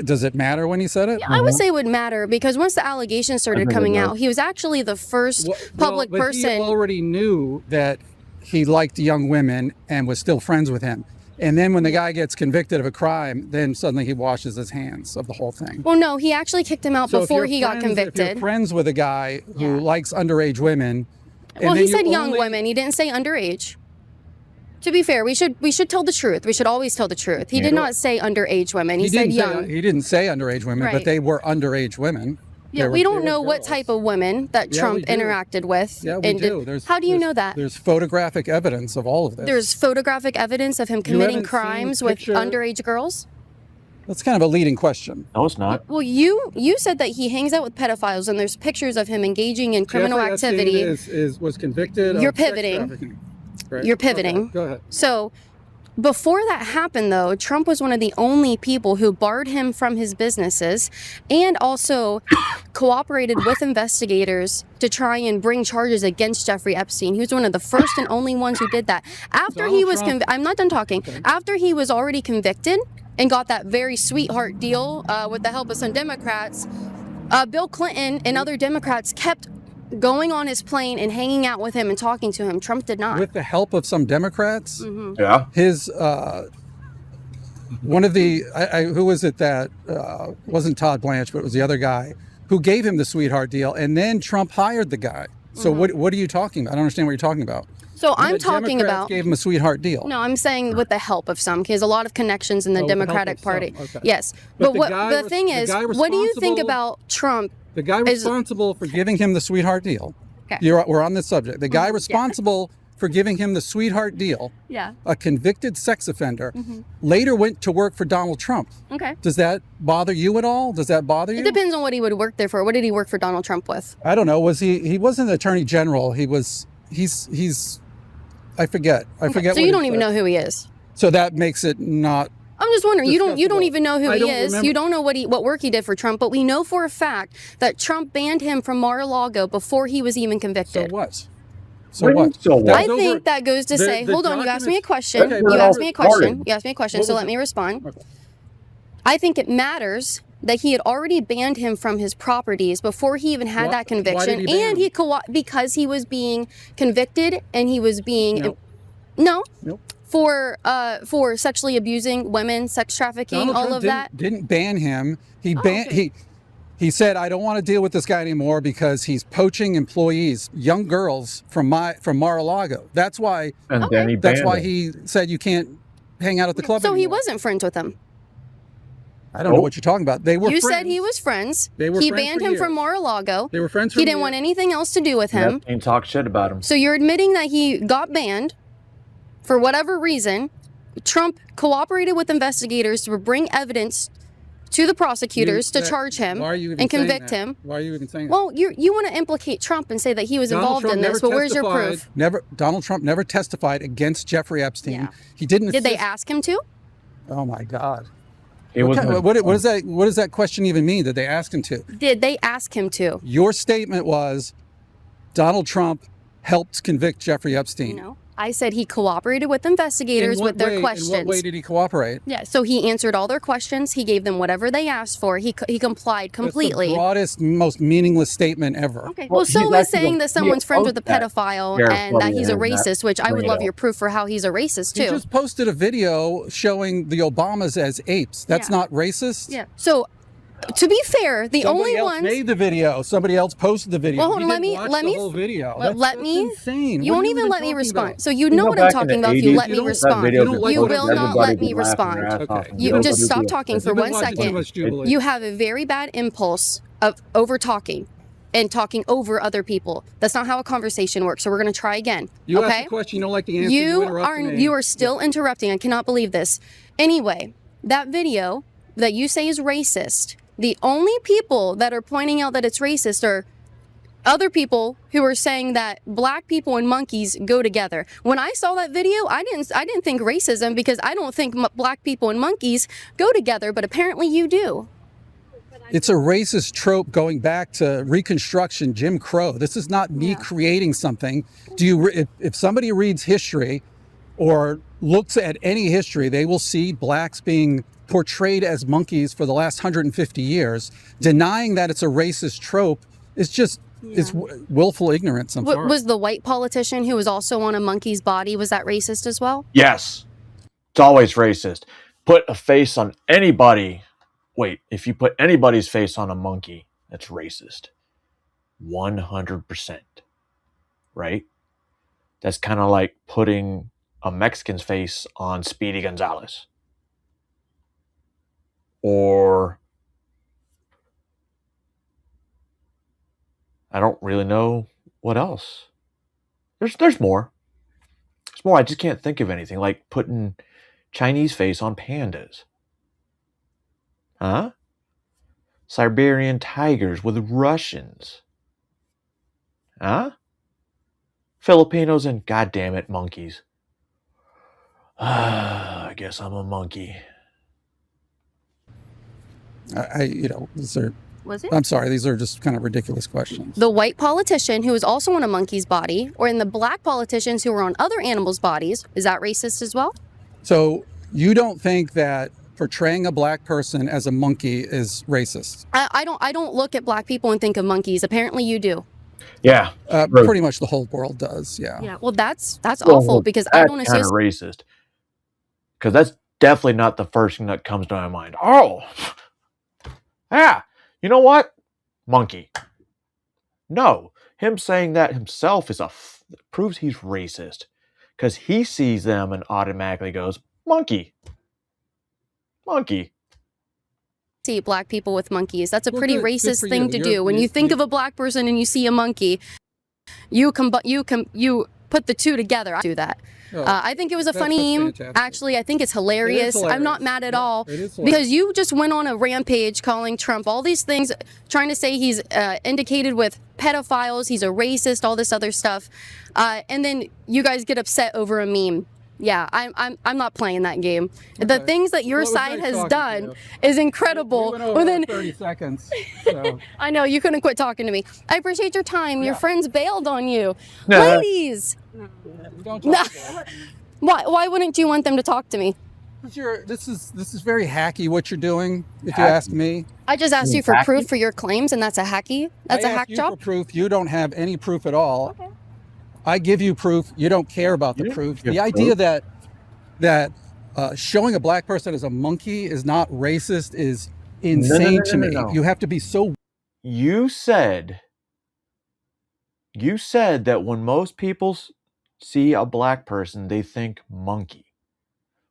Does it matter when he said it? Yeah, I would say it would matter because once the allegations started coming out, he was actually the first public but person. He already knew that he liked young women and was still friends with him. And then when the guy gets convicted of a crime, then suddenly he washes his hands of the whole thing. Well, no, he actually kicked him out So if before you're he got If you're convicted. friends with a guy who likes underage women. and Well, then he you said young only- women. He didn't say underage. To be fair, we should tell the truth. We should always tell the truth. He did not say underage women. He said young. He didn't say underage women, Right. but they were underage women. Yeah, They we were- don't they were know what girls. type of women that Yeah, Trump we do. interacted with. Yeah, we and do. how do you know that? There's photographic evidence of all of this. There's photographic evidence of him committing haven't seen crimes with picture- underage girls? That's kind of a leading question. No, it's not. Well, you said that he hangs out with pedophiles and there's pictures of him engaging in criminal Jeffrey Epstein activity. was convicted. You're of sex pivoting. trafficking. Right? You're pivoting. Okay, go ahead. So, before that happened, though, Trump was one of the only people who barred him from his businesses and also cooperated with investigators to try and bring charges against Jeffrey Epstein. He was one of the first and only ones who did that. After he was I'm not done talking. After he was already convicted and got that very sweetheart deal with the help of some Democrats, Bill Clinton and other Democrats kept going on his plane and hanging out with him and talking to him. Trump did not. With the help of some Democrats, Yeah. his one of the who was it that wasn't Todd Blanche, but it was the other guy who gave him the sweetheart deal, and then Trump hired the guy. So what are you talking about? I don't understand what you're talking about. So I'm The talking Democrats about. gave him a sweetheart deal. No, I'm saying with the help of some. He has a lot of connections in the Oh, with the help Democratic of some, Party. okay. Yes, But but the what guy the thing the is, guy what do you think responsible- about Trump? The guy is- responsible for giving him the sweetheart deal. Okay. We're on this subject. The guy responsible for giving him the sweetheart deal, Yeah. a convicted sex offender, later went to work for Donald Trump. Okay. Does that bother you at all? Does that bother you? It depends on what he would work there for. What did he work for Donald Trump with? I don't know. Was he wasn't the attorney general. He was he's I forget. I forget. So what you he don't even said. know who he is. So that makes it not. I'm just wondering. You don't discussable. even know who I he don't is. remember. You don't know what work he did for Trump. But we know for a fact that Trump banned him from Mar-a-Lago before he was even So convicted. what? So what? I think that goes to say, hold on, you asked me a question. Okay, You asked me a started. question. You asked me a question, What so was let it? me respond. Okay. I think it matters that he had already banned him from his properties before he even had Why- that why did conviction, he ban and him? because he was being convicted and he was being Nope. no Nope. for sexually abusing women, sex trafficking, Donald all Trump of didn't, that. didn't ban him. He banned. okay. He said, "I don't want to deal with this guy anymore because he's poaching employees, young girls from Mar-a-Lago." That's why. And then he That's banned why him. he said you can't hang out at the club. So he anymore. wasn't friends with him. I don't know what you're talking about. They were. You friends. said he was friends. They were he friends banned for him from years. Mar-a-Lago. They were friends. He for didn't years. want anything else to do with him. And talk shit about him. So you're admitting that he got banned for whatever reason. Trump cooperated with investigators to bring evidence to the prosecutors to charge him Why are you even and saying convict that? him. Why are you even saying that? Well, you want to implicate Trump and say that he was Donald involved Trump in never this, but where's your testified- proof? Donald Trump never testified against Jeffrey Epstein. Yeah. He didn't. Did they assist- ask him to? Oh my God. It What, was kind- what does that? What does that question even mean? Did they ask him to? Did they ask him to? Your statement was, Donald Trump helped convict Jeffrey Epstein. No. I said he cooperated with investigators with their questions. In what way did he cooperate? Yeah, so he answered all their questions. He gave them whatever they asked for. He complied completely. That's the broadest, most meaningless statement ever. Okay. Well, Well, so he's is actually saying gonna that someone's be friends with a opposed to that. pedophile Gareth and that Flood he's a and that racist, which I would love tornado. your proof for how he's a racist He too. just posted a video showing the Obamas as apes. That's Yeah. not racist. Yeah. So, to be fair, the Somebody only else ones. made the video. Somebody else posted the video. Well, hold He on, let didn't me- watch let the me- whole video. let That's me- insane. You What won't are even let me talking respond. about? So you know what I'm talking about if you let me respond. You don't like You what will I'm not saying. let me respond. You just stop talking for You've been 1 watching too second. much Jubilee. You have a very bad impulse of over talking and talking over other people. That's not how a conversation works. So we're going to try again. You okay? asked a question, you don't like the answer. You are still interrupting. I cannot believe this. Anyway, that video that you say is racist. The only people that are pointing out that it's racist are other people who are saying that black people and monkeys go together. When I saw that video, I didn't think racism because I don't think black people and monkeys go together, but apparently you do. It's a racist trope going back to Reconstruction, Jim Crow. This is not me creating something. If somebody reads history or looks at any history, they will see blacks being portrayed as monkeys for the last 150 years. Denying that it's a racist trope is just it's willful ignorance. I'm sorry. Was the white politician who was also on a monkey's body, was that racist as well? Yes. It's always racist. Put a face on anybody. Wait, if you put anybody's face on a monkey, that's racist. 100%. Right? That's kind of like putting a Mexican's face on Speedy Gonzalez. Or I don't really know what else. There's more. There's more. I just can't think of anything. Like putting Chinese face on pandas. Huh? Siberian tigers with Russians. Huh? Filipinos and goddammit monkeys. I guess I'm a monkey. These are. Was it? I'm sorry, these are just kind of ridiculous questions. The white politician who was also on a monkey's body, or in the black politicians who were on other animals' bodies, is that racist as well? So you don't think that portraying a black person as a monkey is racist? I don't look at black people and think of monkeys. Apparently you do. Yeah. Pretty much the whole world does, yeah. Yeah. Well, that's awful because I don't That's kind of associate. racist. Because that's definitely not the first thing that comes to my mind. Oh, yeah. You know what? Monkey. No, him saying that himself is proves he's racist. Because he sees them and automatically goes, monkey. Monkey. See black people with monkeys. That's a Well, pretty good for racist you. thing to do. When you think of a black person and you see a monkey, you put the two together. I do that. I think it was a funny meme. Actually, I think it's hilarious. I'm not mad at all because you just went on a rampage calling Trump all these things, trying to say he's indicated with pedophiles, he's a racist, all this other stuff, and then you guys get upset over a meme. Yeah, I'm not playing that game. Okay. The things that your side has done is incredible. Within 30 seconds. So. I know, you couldn't quit talking to me. I appreciate your time. Your friends bailed on you. Ladies! Don't talk Why wouldn't you want them to talk to me? This is very hacky what you're doing, if you ask me. I just asked you for proof for your claims, and that's a hacky. That's a hack job. For proof. You don't have any proof at all. Okay. I give you proof. You don't care about the proof. The idea that showing a black person as a monkey is not racist is insane to me. You have to be so. You said that when most people see a black person, they think monkey,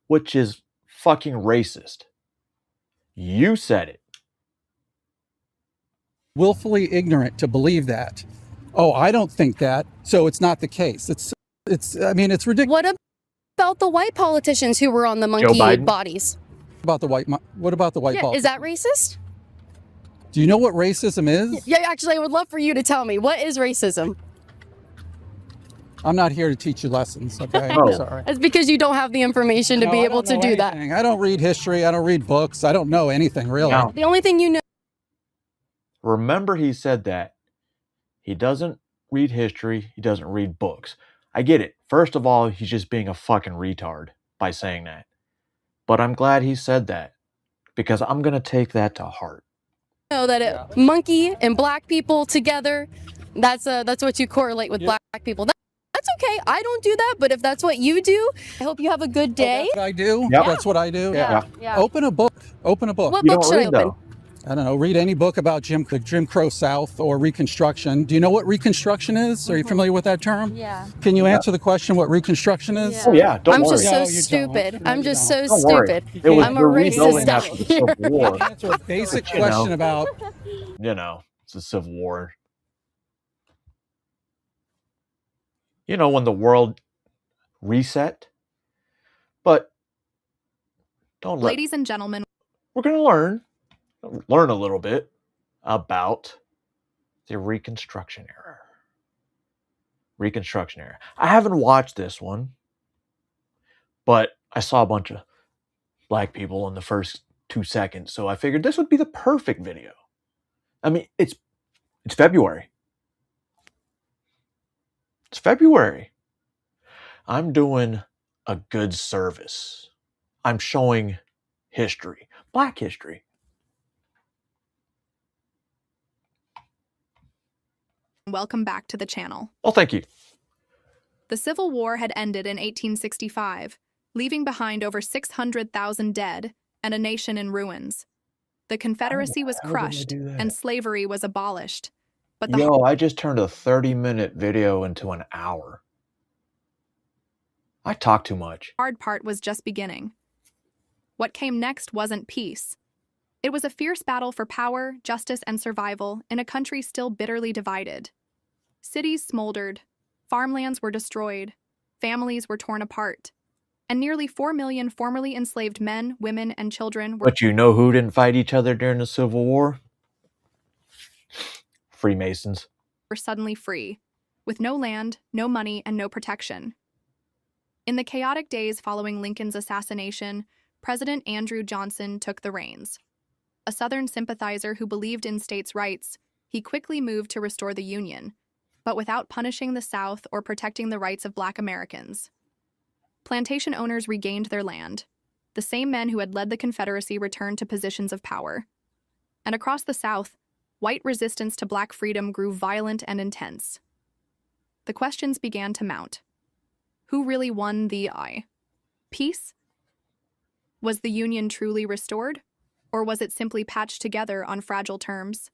which is fucking racist. You said it. Willfully ignorant to believe that. Oh, I don't think that, so it's not the case. I mean, it's ridiculous. What about the white politicians who were on the monkey bodies? What about the white politicians? Is that racist? Do you know what racism is? Yeah, actually, I would love for you to tell me. What is racism? I'm not here to teach you lessons, okay? Oh. Sorry. It's because you don't have the information to be able to do that. I don't read history. I don't read books. I don't know anything, really. No. The only thing you know. Remember, he said that. He doesn't read history. He doesn't read books. I get it. First of all, he's just being a fucking retard by saying that. But I'm glad he said that because I'm going to take that to heart. Know that monkey and black people together, that's what you correlate with black people. That's okay. I don't do that, but if that's what you do, I hope you have a good day. That's what I do? Yep. That's what I do? Yeah. Open a book. What book should I open? Though. I don't know, read any book about Jim Crow South or Reconstruction. Do you know what Reconstruction is? Are you familiar with that term? Yeah. Can you answer the question what Reconstruction is? Yeah. Oh yeah, don't I'm worry. just so No, stupid. I'm just so Don't worry. stupid. It was I'm a the rebuilding racist out after the here. Civil War. Answer a basic question about. It's the Civil War. When the world reset. But don't let. Ladies and gentlemen, we're going to learn a little bit about the Reconstruction era. I haven't watched this one, but I saw a bunch of black people in the first 2 seconds, so I figured this would be the perfect video. I mean, it's February. It's February. I'm doing a good service. I'm showing history, black history. welcome back to the channel. Well, thank you. The Civil War had ended in 1865, leaving behind over 600,000 dead and a nation in ruins. The Confederacy was crushed and slavery was abolished. But I just turned a 30-minute video into an hour. I talk too much. Hard part was just beginning. What came next wasn't peace. It was a fierce battle for power, justice, and survival in a country still bitterly divided. Cities smoldered, farmlands were destroyed, families were torn apart, and nearly 4 million formerly enslaved men, women, and children were— But you know who didn't fight each other during the Civil War? Freemasons. —were suddenly free, with no land, no money, and no protection. In the chaotic days following Lincoln's assassination, President Andrew Johnson took the reins. A Southern sympathizer who believed in states' rights, he quickly moved to restore the Union, but without punishing the South or protecting the rights of Black Americans. Plantation owners regained their land. The same men who had led the Confederacy returned to positions of power. And across the South, white resistance to Black freedom grew violent and intense. The questions began to mount. Who really won the peace? Was the Union truly restored? Or was it simply patched together on fragile terms?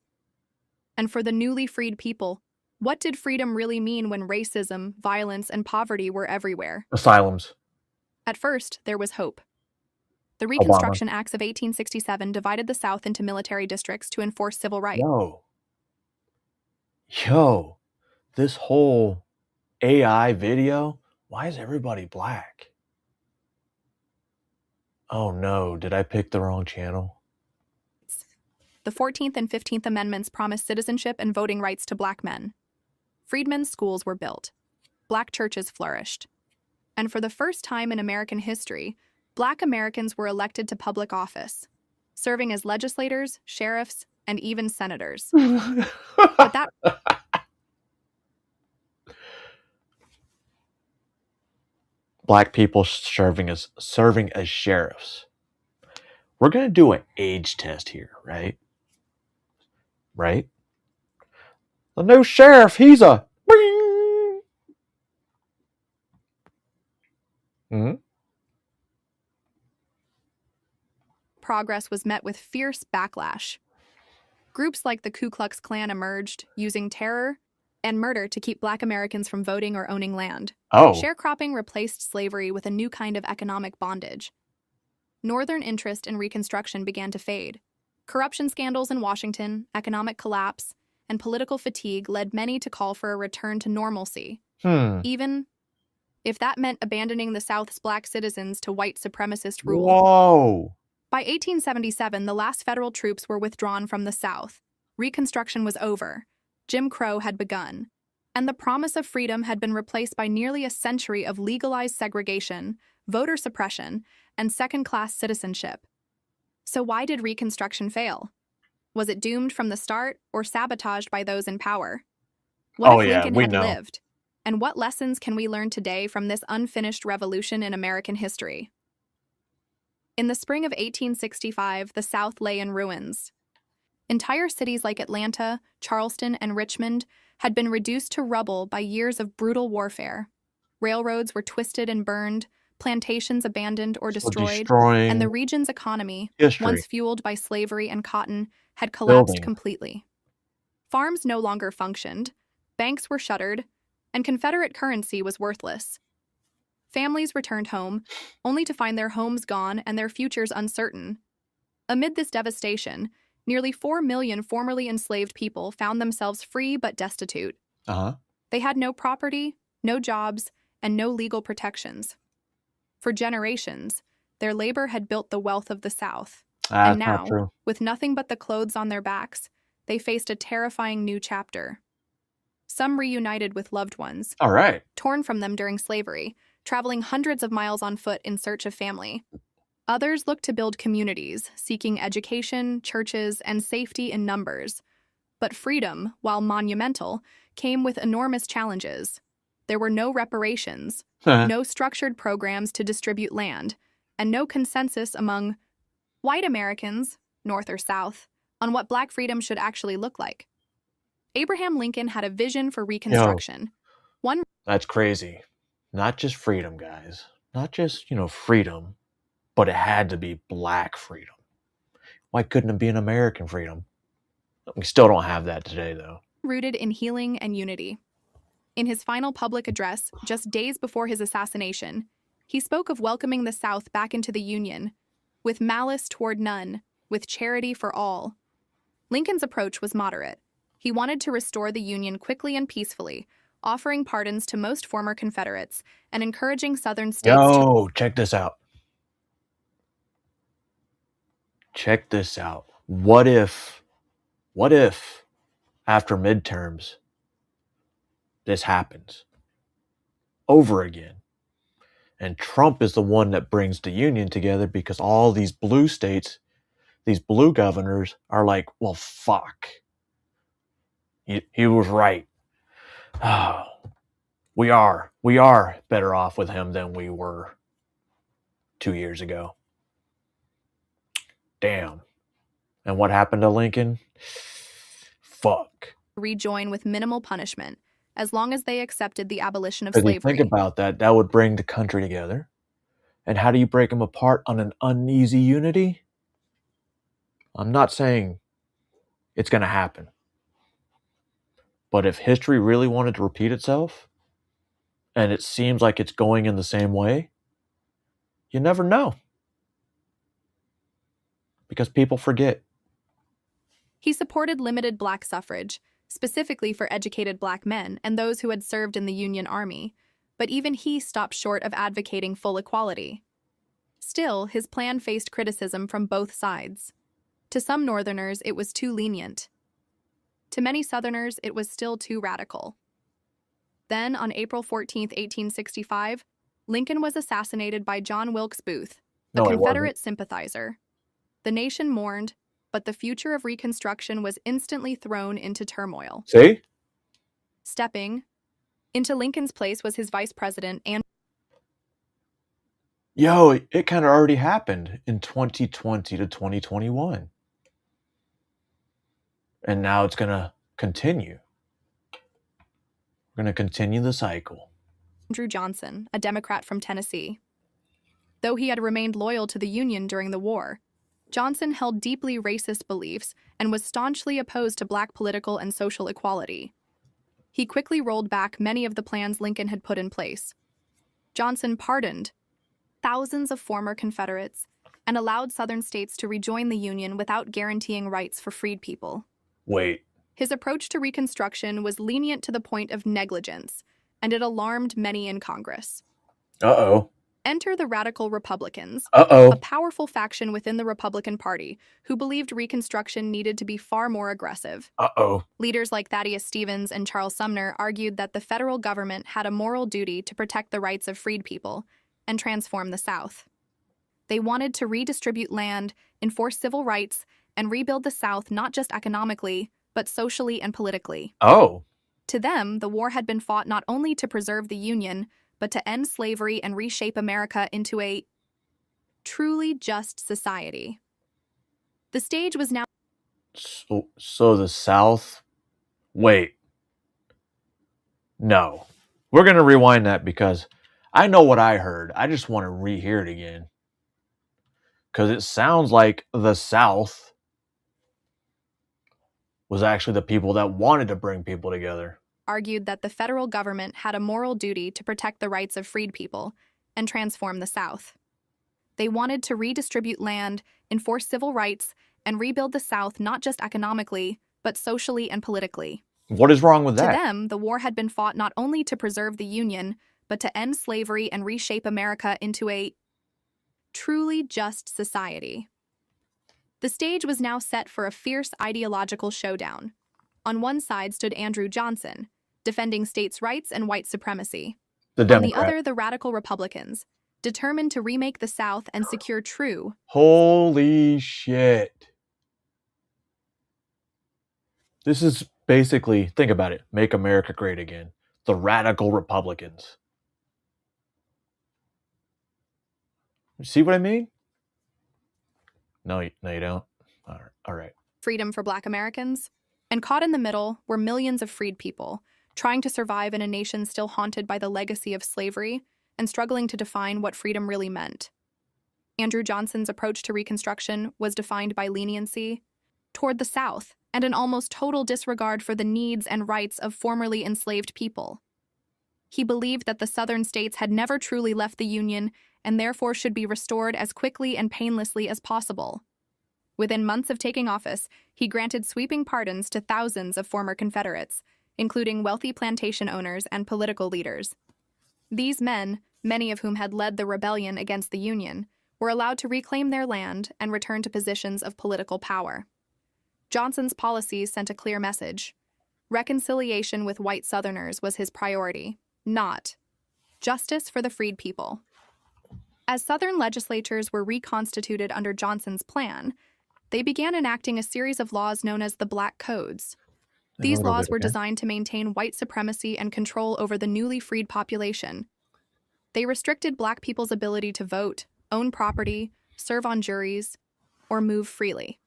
And for the newly freed people, what did freedom really mean when racism, violence, and poverty were everywhere? Asylums. At first, there was hope. The Reconstruction Acts of 1867 divided the South into military districts to enforce civil rights. Yo, this whole AI video? Why is everybody black? Oh no, did I pick the wrong channel? The 14th and 15th Amendments promised citizenship and voting rights to black men. Freedmen's schools were built. Black churches flourished. And for the first time in American history, black Americans were elected to public office, serving as legislators, sheriffs, and even senators. But that Black people serving as sheriffs. We're gonna do an age test here, right? Right? The new sheriff, he's a progress was met with fierce backlash. Groups like the Ku Klux Klan emerged, using terror and murder to keep black Americans from voting or owning land. Oh. Sharecropping replaced slavery with a new kind of economic bondage. Northern interest in Reconstruction began to fade. Corruption scandals in Washington, economic collapse, and political fatigue led many to call for a return to normalcy. Even if that meant abandoning the South's black citizens to white supremacist rule. Whoa. By 1877, the last federal troops were withdrawn from the South. Reconstruction was over. Jim Crow had begun. And the promise of freedom had been replaced by nearly a century of legalized segregation, voter suppression, and second-class citizenship. So why did Reconstruction fail? Was it doomed from the start or sabotaged by those in power? What if Lincoln had lived? And what lessons can we learn today from this unfinished revolution in American history? In the spring of 1865, the South lay in ruins. Entire cities like Atlanta, Charleston, and Richmond had been reduced to rubble by years of brutal warfare. Railroads were twisted and burned, plantations abandoned or destroyed, and the region's economy, once fueled by slavery and cotton, had collapsed completely. Farms no longer functioned, banks were shuttered, and Confederate currency was worthless. Families returned home, only to find their homes gone and their futures uncertain. Amid this devastation, nearly 4 million formerly enslaved people found themselves free but destitute. They had no property, no jobs, and no legal protections. For generations, their labor had built the wealth of the South. And now, with nothing but the clothes on their backs, they faced a terrifying new chapter. Some reunited with loved ones, torn from them during slavery, traveling hundreds of miles on foot in search of family. Others looked to build communities, seeking education, churches, and safety in numbers. But freedom, while monumental, came with enormous challenges. There were no reparations, no structured programs to distribute land, and no consensus among white Americans, North or South, on what black freedom should actually look like. Abraham Lincoln had a vision for Reconstruction. That's crazy. Not just freedom, guys. Not just, freedom, but it had to be black freedom. Why couldn't it be an American freedom? We still don't have that today, though. Rooted in healing and unity. In his final public address, just days before his assassination, he spoke of welcoming the South back into the Union, with malice toward none, with charity for all. Lincoln's approach was moderate. He wanted to restore the Union quickly and peacefully, offering pardons to most former Confederates and encouraging Southern states check this out. Check this out. What if after midterms this happens over again and Trump is the one that brings the Union together because all these blue states, these blue governors are like, well, fuck. He was right. Oh, we are better off with him than we were 2 years ago. Damn. And what happened to Lincoln? Fuck. Rejoin with minimal punishment, as long as they accepted the abolition of slavery. Think about that. That would bring the country together. And how do you break them apart on an uneasy unity? I'm not saying it's going to happen. But if history really wanted to repeat itself, and it seems like it's going in the same way, you never know. Because people forget. He supported limited black suffrage, specifically for educated black men and those who had served in the Union Army, but even he stopped short of advocating full equality. Still, his plan faced criticism from both sides. To some Northerners, it was too lenient. To many Southerners, it was still too radical. Then, on April 14, 1865, Lincoln was assassinated by John Wilkes Booth, a Confederate sympathizer. The nation mourned, but the future of Reconstruction was instantly thrown into turmoil. See? Stepping into Lincoln's place was his vice president, and It kind of already happened in 2020 to 2021. And now it's going to continue. We're going to continue the cycle. Andrew Johnson, a Democrat from Tennessee. Though he had remained loyal to the Union during the war, Johnson held deeply racist beliefs and was staunchly opposed to black political and social equality. He quickly rolled back many of the plans Lincoln had put in place. Johnson pardoned thousands of former Confederates and allowed Southern states to rejoin the Union without guaranteeing rights for freed people. Wait. His approach to Reconstruction was lenient to the point of negligence, and it alarmed many in Congress. Uh-oh. Enter the radical Republicans, Uh-oh. a powerful faction within the Republican Party who believed Reconstruction needed to be far more aggressive. Uh-oh. Leaders like Thaddeus Stevens and Charles Sumner argued that the federal government had a moral duty to protect the rights of freed people and transform the South. They wanted to redistribute land, enforce civil rights, and rebuild the South not just economically, but socially and politically. Oh. To them, the war had been fought not only to preserve the Union, but to end slavery and reshape America into a truly just society. The stage was now... So the South... Wait. No. We're going to rewind that because I know what I heard. I just want to rehear it again. Because it sounds like the South was actually the people that wanted to bring people together. Argued that the federal government had a moral duty to protect the rights of freed people and transform the South. They wanted to redistribute land, enforce civil rights, and rebuild the South not just economically, but socially and politically. What is wrong with that? To them, the war had been fought not only to preserve the Union, but to end slavery and reshape America into a truly just society. The stage was now set for a fierce ideological showdown. On one side stood Andrew Johnson, defending states' rights and white supremacy. The On Democrat. the other, the radical Republicans, determined to remake the South and secure true... Holy shit. This is basically, think about it, make America great again. The radical Republicans. You see what I mean? No, you don't. All right. freedom for Black Americans. And caught in the middle were millions of freed people, trying to survive in a nation still haunted by the legacy of slavery and struggling to define what freedom really meant. Andrew Johnson's approach to Reconstruction was defined by leniency toward the South and an almost total disregard for the needs and rights of formerly enslaved people. He believed that the Southern states had never truly left the Union and therefore should be restored as quickly and painlessly as possible. Within months of taking office, he granted sweeping pardons to thousands of former Confederates, including wealthy plantation owners and political leaders. These men, many of whom had led the rebellion against the Union, were allowed to reclaim their land and return to positions of political power. Johnson's policies sent a clear message. Reconciliation with white Southerners was his priority, not justice for the freed people. As Southern legislatures were reconstituted under Johnson's plan, they began enacting a series of laws known as the Black Codes. These laws were designed to maintain white supremacy and control over the newly freed population. They restricted Black people's ability to vote, own property, serve on juries, or move freely.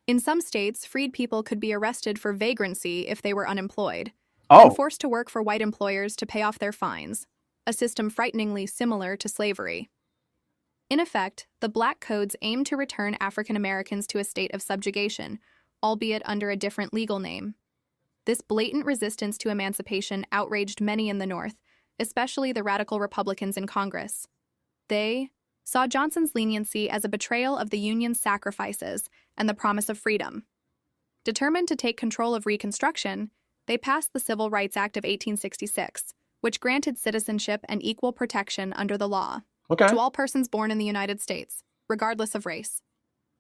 In some states, freed people could be arrested for vagrancy if they were unemployed, and forced to work for white employers to pay off their fines, a system frighteningly similar to slavery. In effect, the Black Codes aimed to return African Americans to a state of subjugation, albeit under a different legal name. This blatant resistance to emancipation outraged many in the North, especially the radical Republicans in Congress. They saw Johnson's leniency as a betrayal of the Union's sacrifices and the promise of freedom. Determined to take control of Reconstruction, they passed the Civil Rights Act of 1866, which granted citizenship and equal protection under the law to all persons born in the United States, regardless of race.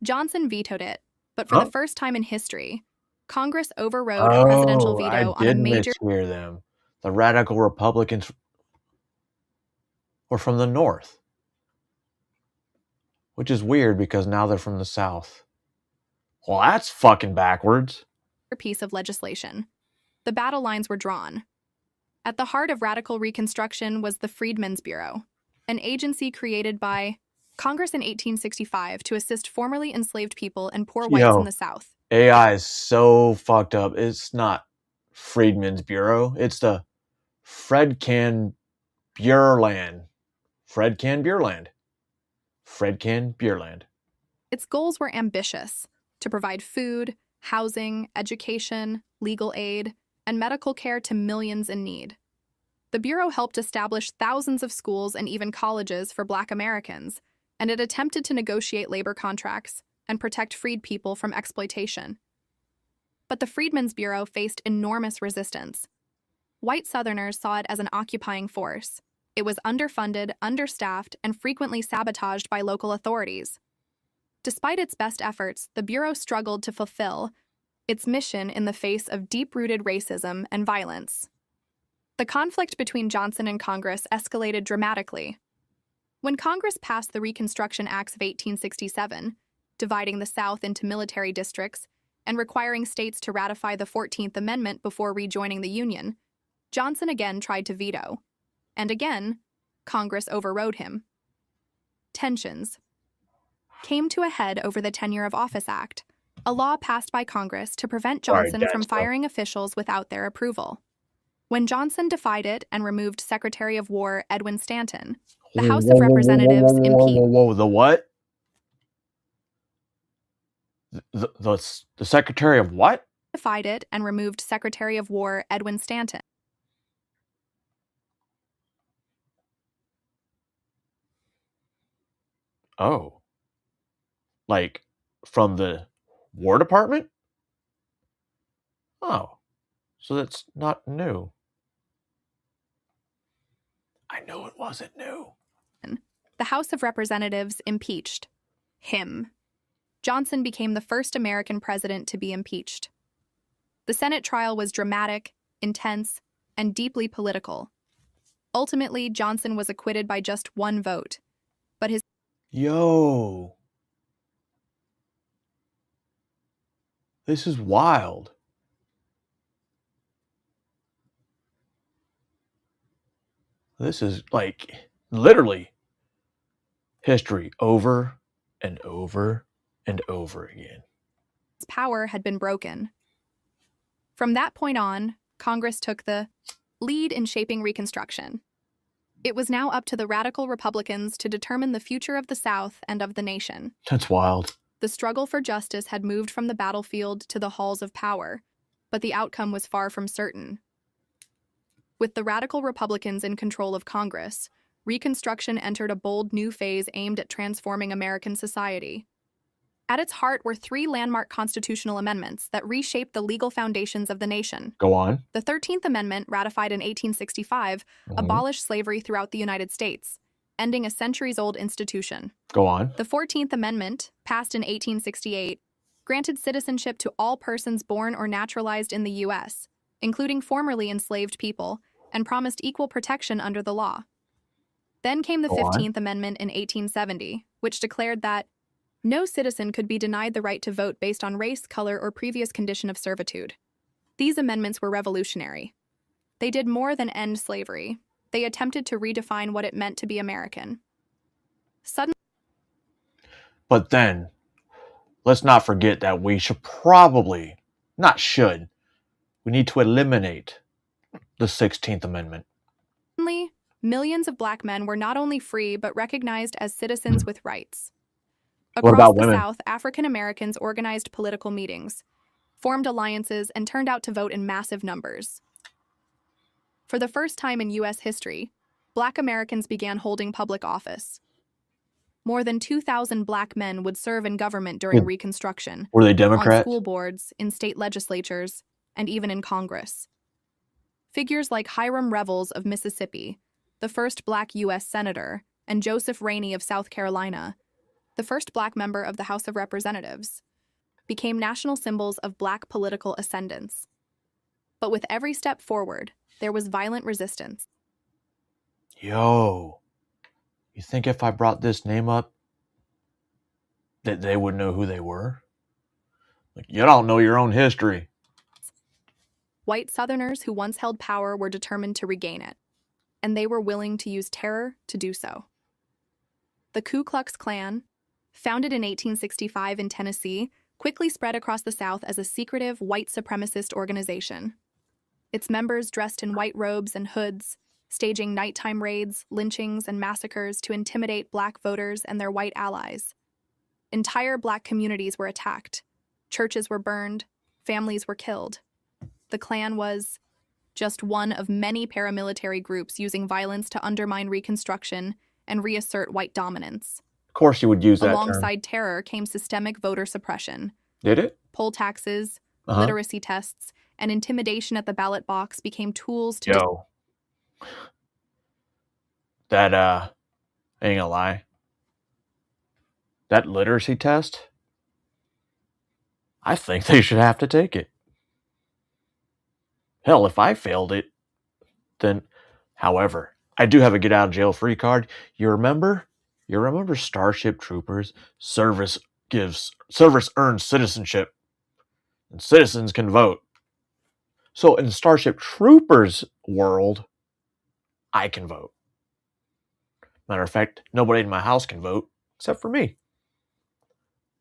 Johnson vetoed it, but for the first time in history, Congress overrode a presidential veto on a major... mishear them. The radical Republicans were from the North, which is weird because now they're from the South. Well, that's fucking backwards. Piece of legislation. The battle lines were drawn. At the heart of radical Reconstruction was the Freedmen's Bureau, an agency created by Congress in 1865 to assist formerly enslaved people and poor whites in the South. AI is so fucked up. It's not Freedmen's Bureau. It's the Fredcan Bureland. Fredcan Bureland. Fredcan Bureland. Its goals were ambitious: to provide food, housing, education, legal aid, and medical care to millions in need. The Bureau helped establish thousands of schools and even colleges for Black Americans, and it attempted to negotiate labor contracts and protect freed people from exploitation. But the Freedmen's Bureau faced enormous resistance. White Southerners saw it as an occupying force. It was underfunded, understaffed, and frequently sabotaged by local authorities. Despite its best efforts, the Bureau struggled to fulfill its mission in the face of deep-rooted racism and violence. The conflict between Johnson and Congress escalated dramatically. When Congress passed the Reconstruction Acts of 1867, dividing the South into military districts and requiring states to ratify the 14th Amendment before rejoining the Union, Johnson again tried to veto. And again, Congress overrode him. Tensions came to a head over the Tenure of Office Act, a law passed by Congress to prevent Johnson from firing officials without their approval. When Johnson defied it and removed Secretary of War Edwin Stanton, the House of Representatives impeached. The what? The Secretary of what? Defied it and removed Secretary of War Edwin Stanton. Oh. Like, from the War Department? Oh. So that's not new. I knew it wasn't new. The House of Representatives impeached him. Johnson became the first American president to be impeached. The Senate trial was dramatic, intense, and deeply political. Ultimately, Johnson was acquitted by just one vote, but his... Yo. This is wild. This is like literally history over and over and over again. His power had been broken. From that point on, Congress took the lead in shaping Reconstruction. It was now up to the radical Republicans to determine the future of the South and of the nation. That's wild. The struggle for justice had moved from the battlefield to the halls of power, but the outcome was far from certain. With the radical Republicans in control of Congress, Reconstruction entered a bold new phase aimed at transforming American society. At its heart were three landmark constitutional amendments that reshaped the legal foundations of the nation. Go on. The 13th Amendment, ratified in 1865, abolished slavery throughout the United States, ending a centuries-old institution. Go on. The 14th Amendment, passed in 1868, granted citizenship to all persons born or naturalized in the U.S., including formerly enslaved people, and promised equal protection under the law. Then came the 15th Amendment in 1870, which declared that no citizen could be denied the right to vote based on race, color, or previous condition of servitude. These amendments were revolutionary. They did more than end slavery. They attempted to redefine what it meant to be American. But then, let's not forget that we should probably, not should, we need to eliminate the 16th Amendment. Suddenly, millions of Black men were not only free but recognized as citizens with rights. Across the South, African Americans organized political meetings, formed alliances, and turned out to vote in massive numbers. For the first time in U.S. history, Black Americans began holding public office. More than 2,000 black men would serve in government during Reconstruction. Were they On Democrats? school boards, in state legislatures, and even in Congress. Figures like Hiram Revels of Mississippi, the first black U.S. Senator, and Joseph Rainey of South Carolina, the first black member of the House of Representatives, became national symbols of black political ascendance. But with every step forward, there was violent resistance. Yo, you think if I brought this name up, that they would know who they were? Like, you don't know your own history. White Southerners who once held power were determined to regain it, and they were willing to use terror to do so. The Ku Klux Klan, founded in 1865 in Tennessee, quickly spread across the South as a secretive white supremacist organization. Its members dressed in white robes and hoods, staging nighttime raids, lynchings, and massacres to intimidate black voters and their white allies. Entire black communities were attacked. Churches were burned. Families were killed. The Klan was just one of many paramilitary groups using violence to undermine Reconstruction and reassert white dominance. Of course you would use that Alongside terror came systemic voter suppression. Did it? Poll taxes, literacy tests, and intimidation at the ballot box became tools to... Yo. That, I ain't gonna lie. That literacy test, I think they should have to take it. Hell, if I failed it, then, however, I do have a get out of jail free card. You remember Starship Troopers? Service earns citizenship, and citizens can vote. So in Starship Troopers world, I can vote. Matter of fact, nobody in my house can vote except for me.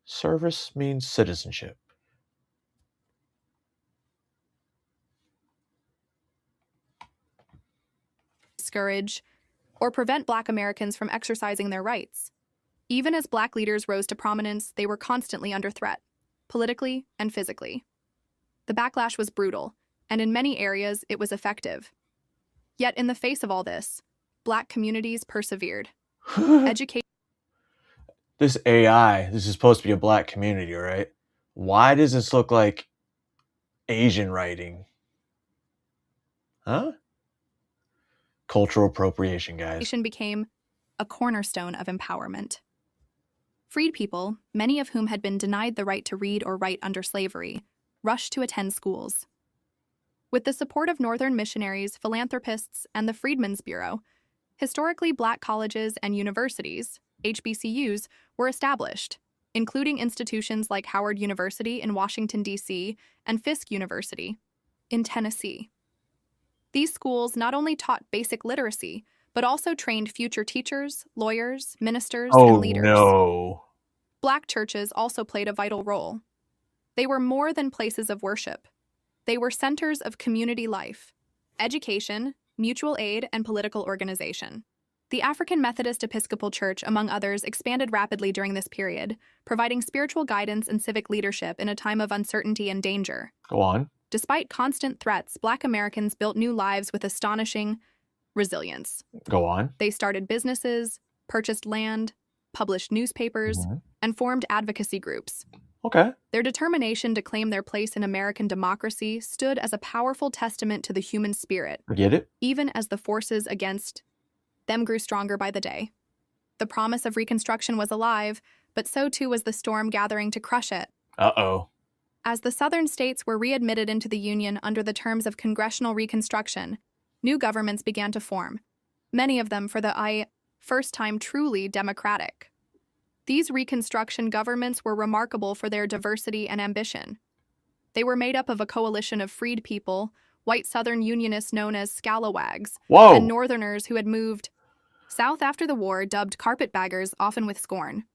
Service means citizenship. Discourage or prevent black Americans from exercising their rights. Even as black leaders rose to prominence, they were constantly under threat, politically and physically. The backlash was brutal, and in many areas it was effective. Yet in the face of all this, black communities persevered. Education. This AI, this is supposed to be a black community, right? Why does this look like Asian writing? Huh? Cultural appropriation, guys. Became a cornerstone of empowerment. Freed people, many of whom had been denied the right to read or write under slavery, rushed to attend schools. With the support of Northern missionaries, philanthropists, and the Freedmen's Bureau, historically black colleges and universities, HBCUs, were established, including institutions like Howard University in Washington, D.C., and Fisk University in Tennessee. These schools not only taught basic literacy, but also trained future teachers, lawyers, ministers, and leaders. No. Black churches also played a vital role. They were more than places of worship. They were centers of community life, education, mutual aid, and political organization. The African Methodist Episcopal Church, among others, expanded rapidly during this period, providing spiritual guidance and civic leadership in a time of uncertainty and danger. Go on. Despite constant threats, black Americans built new lives with astonishing resilience. Go on. They started businesses, purchased land, published newspapers, and formed advocacy groups. Okay. Their determination to claim their place in American democracy stood as a powerful testament to the human spirit, Get it? even as the forces against them grew stronger by the day. The promise of Reconstruction was alive, but so too was the storm gathering to crush it. Uh-oh. As the Southern states were readmitted into the Union under the terms of Congressional Reconstruction, new governments began to form, many of them for the first time truly democratic. These Reconstruction governments were remarkable for their diversity and ambition. They were made up of a coalition of freed people, white Southern Unionists known as scalawags, and Northerners who had moved south after the war, dubbed carpetbaggers, often with scorn.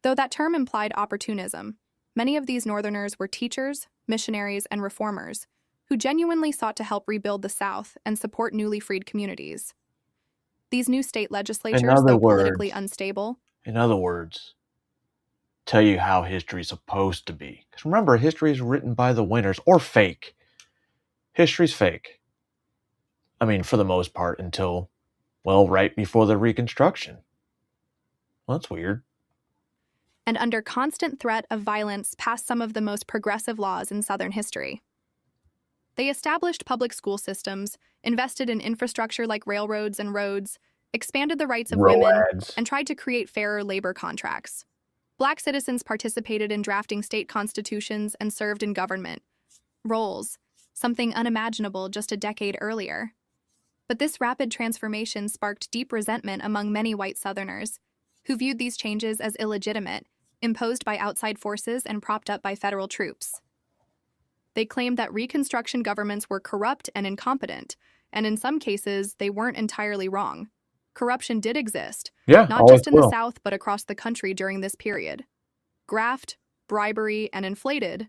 Though that term implied opportunism, many of these Northerners were teachers, missionaries, and reformers who genuinely sought to help rebuild the South and support newly freed communities. These new state legislatures, though politically unstable... In other words, tell you how history is supposed to be. Because remember, history is written by the winners, or fake. History's fake. I mean, for the most part, until, well, right before the Reconstruction. Well, that's weird. And under constant threat of violence passed some of the most progressive laws in Southern history. They established public school systems, invested in infrastructure like railroads and roads, expanded the rights of women, and tried to create fairer labor contracts. Black citizens participated in drafting state constitutions and served in government roles, something unimaginable just a decade earlier. But this rapid transformation sparked deep resentment among many white Southerners, who viewed these changes as illegitimate, imposed by outside forces and propped up by federal troops. They claimed that Reconstruction governments were corrupt and incompetent, and in some cases, they weren't entirely wrong. Corruption did exist, not just in the South, but across the country during this period. Graft, bribery, and inflated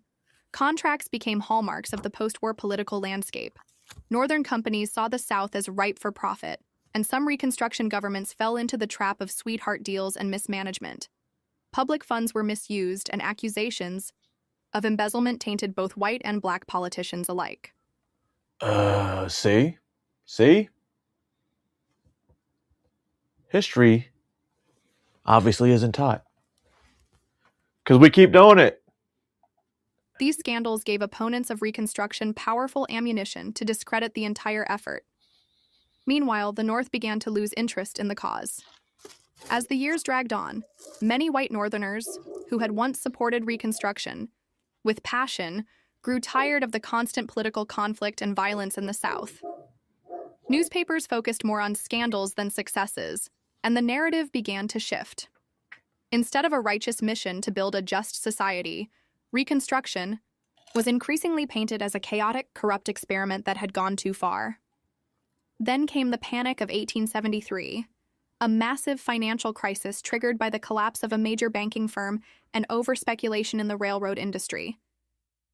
contracts became hallmarks of the post-war political landscape. Northern companies saw the South as ripe for profit, and some Reconstruction governments fell into the trap of sweetheart deals and mismanagement. Public funds were misused, and accusations of embezzlement tainted both white and black politicians alike. See? See? History obviously isn't taught. Because we keep doing it. These scandals gave opponents of Reconstruction powerful ammunition to discredit the entire effort. Meanwhile, the North began to lose interest in the cause. As the years dragged on, many white Northerners, who had once supported Reconstruction with passion, grew tired of the constant political conflict and violence in the South. Newspapers focused more on scandals than successes, and the narrative began to shift. Instead of a righteous mission to build a just society, Reconstruction was increasingly painted as a chaotic, corrupt experiment that had gone too far. Then came the Panic of 1873, a massive financial crisis triggered by the collapse of a major banking firm and over-speculation in the railroad industry.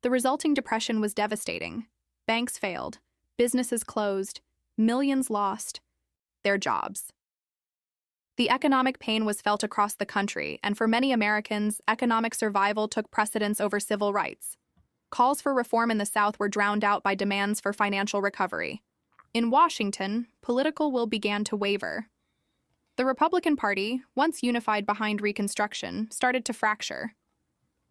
The resulting depression was devastating. Banks failed, businesses closed, millions lost their jobs. The economic pain was felt across the country, and for many Americans, economic survival took precedence over civil rights. Calls for reform in the South were drowned out by demands for financial recovery. In Washington, political will began to waver. The Republican Party, once unified behind Reconstruction, started to fracture.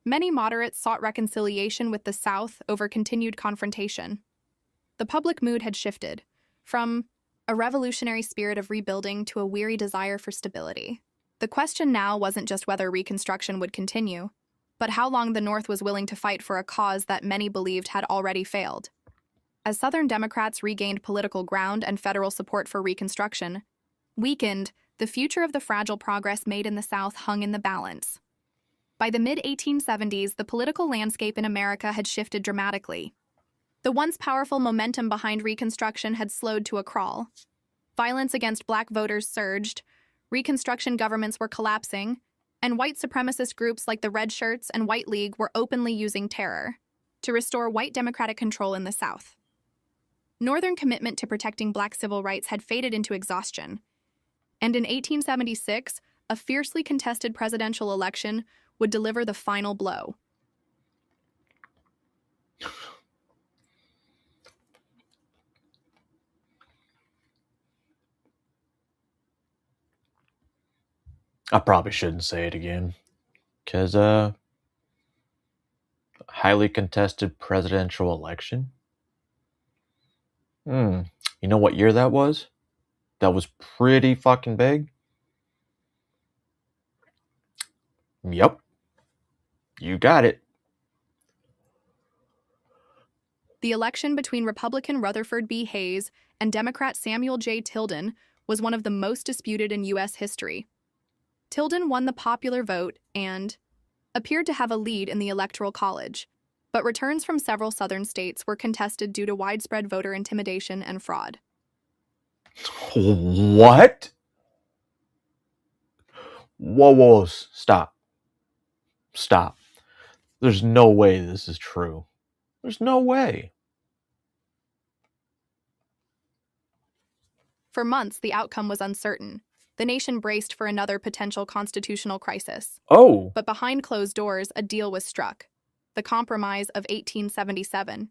Many moderates sought reconciliation with the South over continued confrontation. The public mood had shifted from a revolutionary spirit of rebuilding to a weary desire for stability. The question now wasn't just whether Reconstruction would continue, but how long the North was willing to fight for a cause that many believed had already failed. As Southern Democrats regained political ground and federal support for Reconstruction weakened, the future of the fragile progress made in the South hung in the balance. By the mid-1870s, the political landscape in America had shifted dramatically. The once powerful momentum behind Reconstruction had slowed to a crawl. Violence against black voters surged, Reconstruction governments were collapsing, and white supremacist groups like the Red Shirts and White League were openly using terror to restore white democratic control in the South. Northern commitment to protecting black civil rights had faded into exhaustion, and in 1876, a fiercely contested presidential election would deliver the final blow. I probably shouldn't say it again, because highly contested presidential election. You know what year that was? That was pretty fucking big. Yep. You got it. The election between Republican Rutherford B. Hayes and Democrat Samuel J. Tilden was one of the most disputed in U.S. history. Tilden won the popular vote and appeared to have a lead in the Electoral College, but returns from several Southern states were contested due to widespread voter intimidation and fraud. What? Whoa, stop. Stop. There's no way this is true. There's no way. For months, the outcome was uncertain. The nation braced for another potential constitutional crisis. Oh. But behind closed doors, a deal was struck, the Compromise of 1877.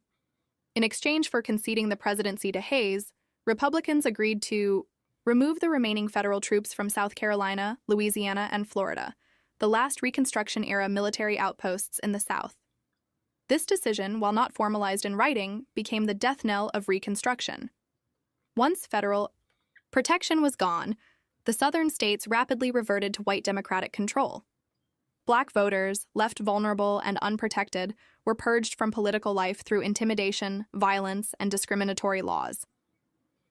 In exchange for conceding the presidency to Hayes, Republicans agreed to remove the remaining federal troops from South Carolina, Louisiana, and Florida, the last Reconstruction-era military outposts in the South. This decision, while not formalized in writing, became the death knell of Reconstruction. Once federal protection was gone, the southern states rapidly reverted to white Democratic control. Black voters, left vulnerable and unprotected, were purged from political life through intimidation, violence, and discriminatory laws.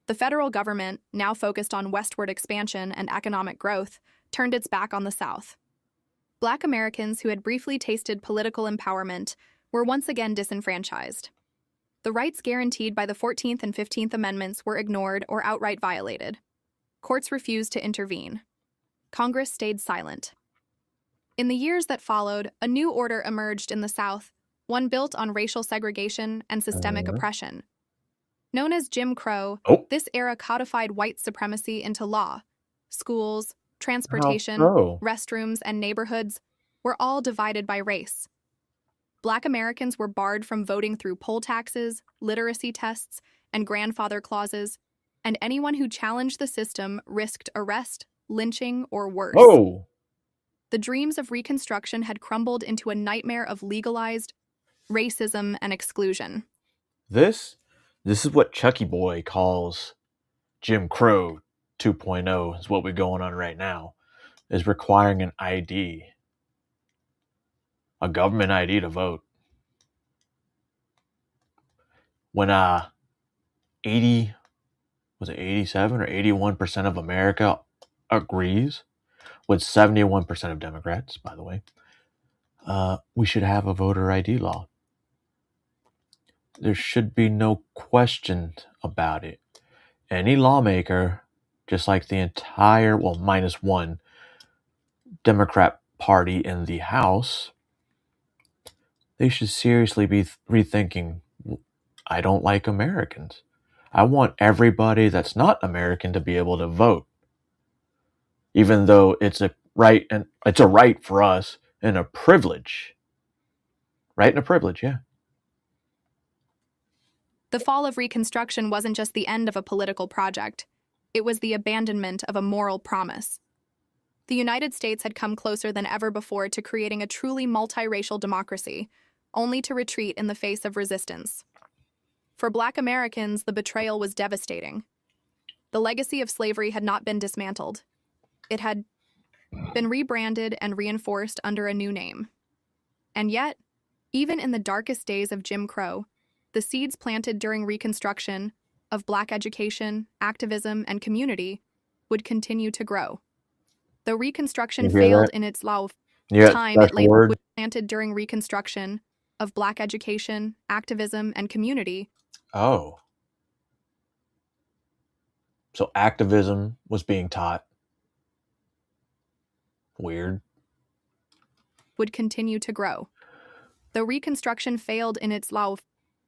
The federal government, now focused on westward expansion and economic growth, turned its back on the South. Black Americans who had briefly tasted political empowerment were once again disenfranchised. The rights guaranteed by the 14th and 15th Amendments were ignored or outright violated. Courts refused to intervene. Congress stayed silent. In the years that followed, a new order emerged in the South, one built on racial segregation and systemic oppression. Known as Jim Crow, this era codified white supremacy into law. Schools, transportation, restrooms, and neighborhoods were all divided by race. Black Americans were barred from voting through poll taxes, literacy tests, and grandfather clauses, and anyone who challenged the system risked arrest, lynching, or worse. The dreams of Reconstruction had crumbled into a nightmare of legalized racism and exclusion. This is what Chucky Boy calls Jim Crow 2.0 is what we're going on right now, is requiring an ID, a government ID to vote. When 87 or 81% of America agrees with 71% of Democrats, by the way, we should have a voter ID law. There should be no question about it. Any lawmaker, just like the entire, well, minus one Democrat party in the House, they should seriously be rethinking, I don't like Americans. I want everybody that's not American to be able to vote. Even though it's a right, and it's a right for us and a privilege. Right, and a privilege, yeah. The fall of Reconstruction wasn't just the end of a political project. It was the abandonment of a moral promise. The United States had come closer than ever before to creating a truly multiracial democracy, only to retreat in the face of resistance. For Black Americans, the betrayal was devastating. The legacy of slavery had not been dismantled. It had been rebranded and reinforced under a new name. And yet, even in the darkest days of Jim Crow, the seeds planted during Reconstruction of Black education, activism, and community would continue to grow. Though Reconstruction failed in its time, it was planted during Reconstruction of Black education, activism, and community. Oh. So activism was being taught. Weird. Would continue to grow. Though Reconstruction failed in its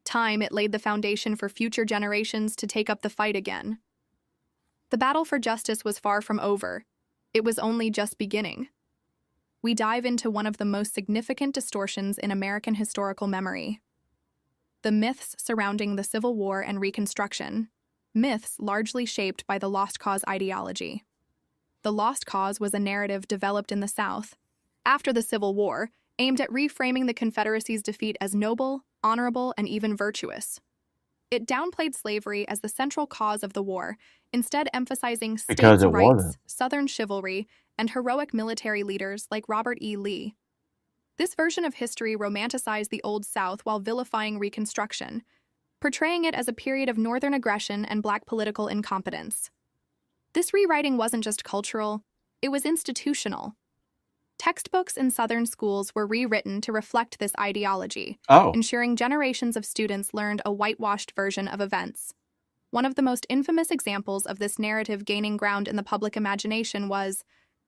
time, it laid the foundation for future generations to take up the fight again. The battle for justice was far from over. It was only just beginning. We dive into one of the most significant distortions in American historical memory. The myths surrounding the Civil War and Reconstruction, myths largely shaped by the Lost Cause ideology. The Lost Cause was a narrative developed in the South, after the Civil War, aimed at reframing the Confederacy's defeat as noble, honorable, and even virtuous. It downplayed slavery as the central cause of the war, instead emphasizing states' rights, Southern chivalry, and heroic military leaders like Robert E. Lee. This version of history romanticized the Old South while vilifying Reconstruction, portraying it as a period of Northern aggression and Black political incompetence. This rewriting wasn't just cultural, it was institutional. Textbooks in Southern schools were rewritten to reflect this ideology, ensuring generations of students learned a whitewashed version of events. One of the most infamous examples of this narrative gaining ground in the public imagination was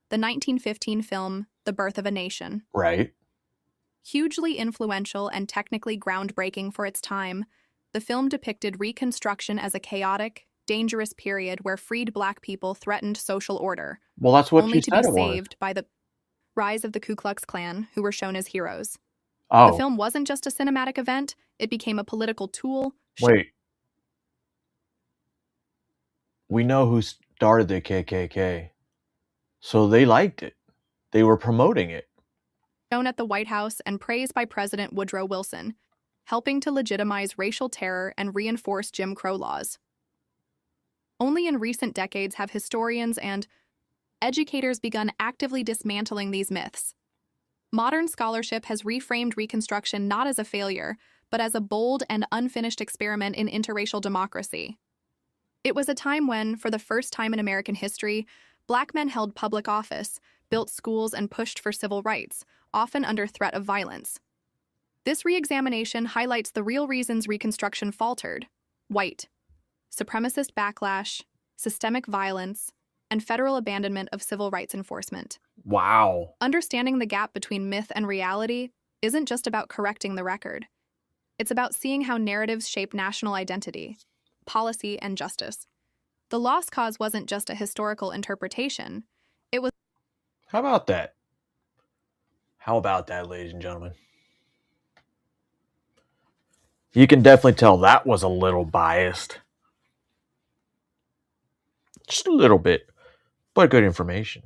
the 1915 film, The Birth of a Nation. Right. Hugely influential and technically groundbreaking for its time, the film depicted Reconstruction as a chaotic, dangerous period where freed Black people threatened social order. Well, that's what only she to said be it saved by the rise of the Ku Klux Klan, who were shown as heroes. Oh. The film wasn't just a cinematic event, it became a political tool. Wait. We know who's started the KKK. So they liked it. They were promoting it. Shown at the White House and praised by President Woodrow Wilson, helping to legitimize racial terror and reinforce Jim Crow laws. Only in recent decades have historians and educators begun actively dismantling these myths. Modern scholarship has reframed Reconstruction not as a failure, but as a bold and unfinished experiment in interracial democracy. It was a time when, for the first time in American history, Black men held public office, built schools, and pushed for civil rights, often under threat of violence. This re-examination highlights the real reasons Reconstruction faltered: white supremacist backlash, systemic violence, and federal abandonment of civil rights enforcement. Wow. Understanding the gap between myth and reality isn't just about correcting the record. It's about seeing how narratives shape national identity, policy, and justice. The lost cause wasn't just a historical interpretation. It was... How about that? How about that, ladies and gentlemen? You can definitely tell that was a little biased. Just a little bit, but good information.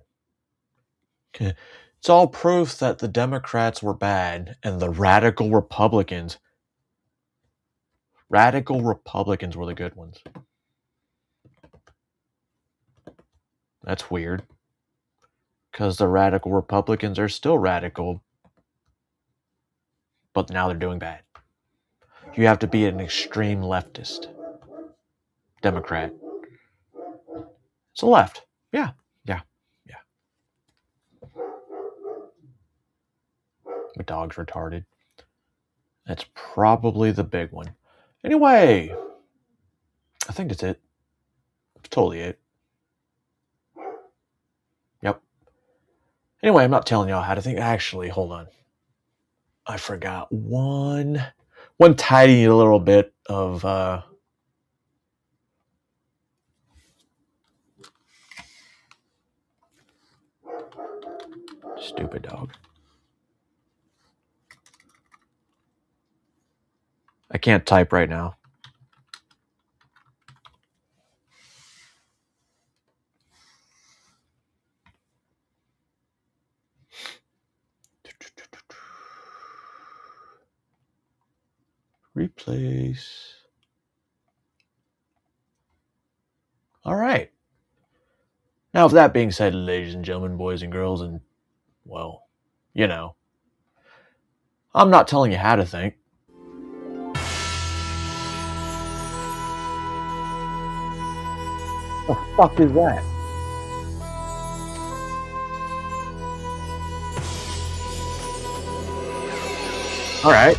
It's all proof that the Democrats were bad and the radical Republicans were the good ones. That's weird, because the radical Republicans are still radical, but now they're doing bad. You have to be an extreme leftist Democrat. It's a left. Yeah. My dog's retarded. That's probably the big one. Anyway, I think that's it. It's totally it. Yep. Anyway, I'm not telling y'all how to think. Actually, hold on. I forgot one tiny little bit of stupid dog. I can't type right now. Replace. All right. Now, with that being said, ladies and gentlemen, boys and girls, and, well, you know, I'm not telling you how to think. What the fuck is that? Alright.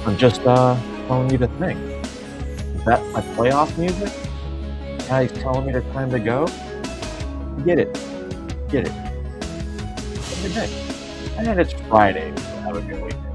I'm just telling you to think. Is that my playoff music? Now he's telling me it's time to go? Get it. Have a good day. And it's Friday, so have a good weekend.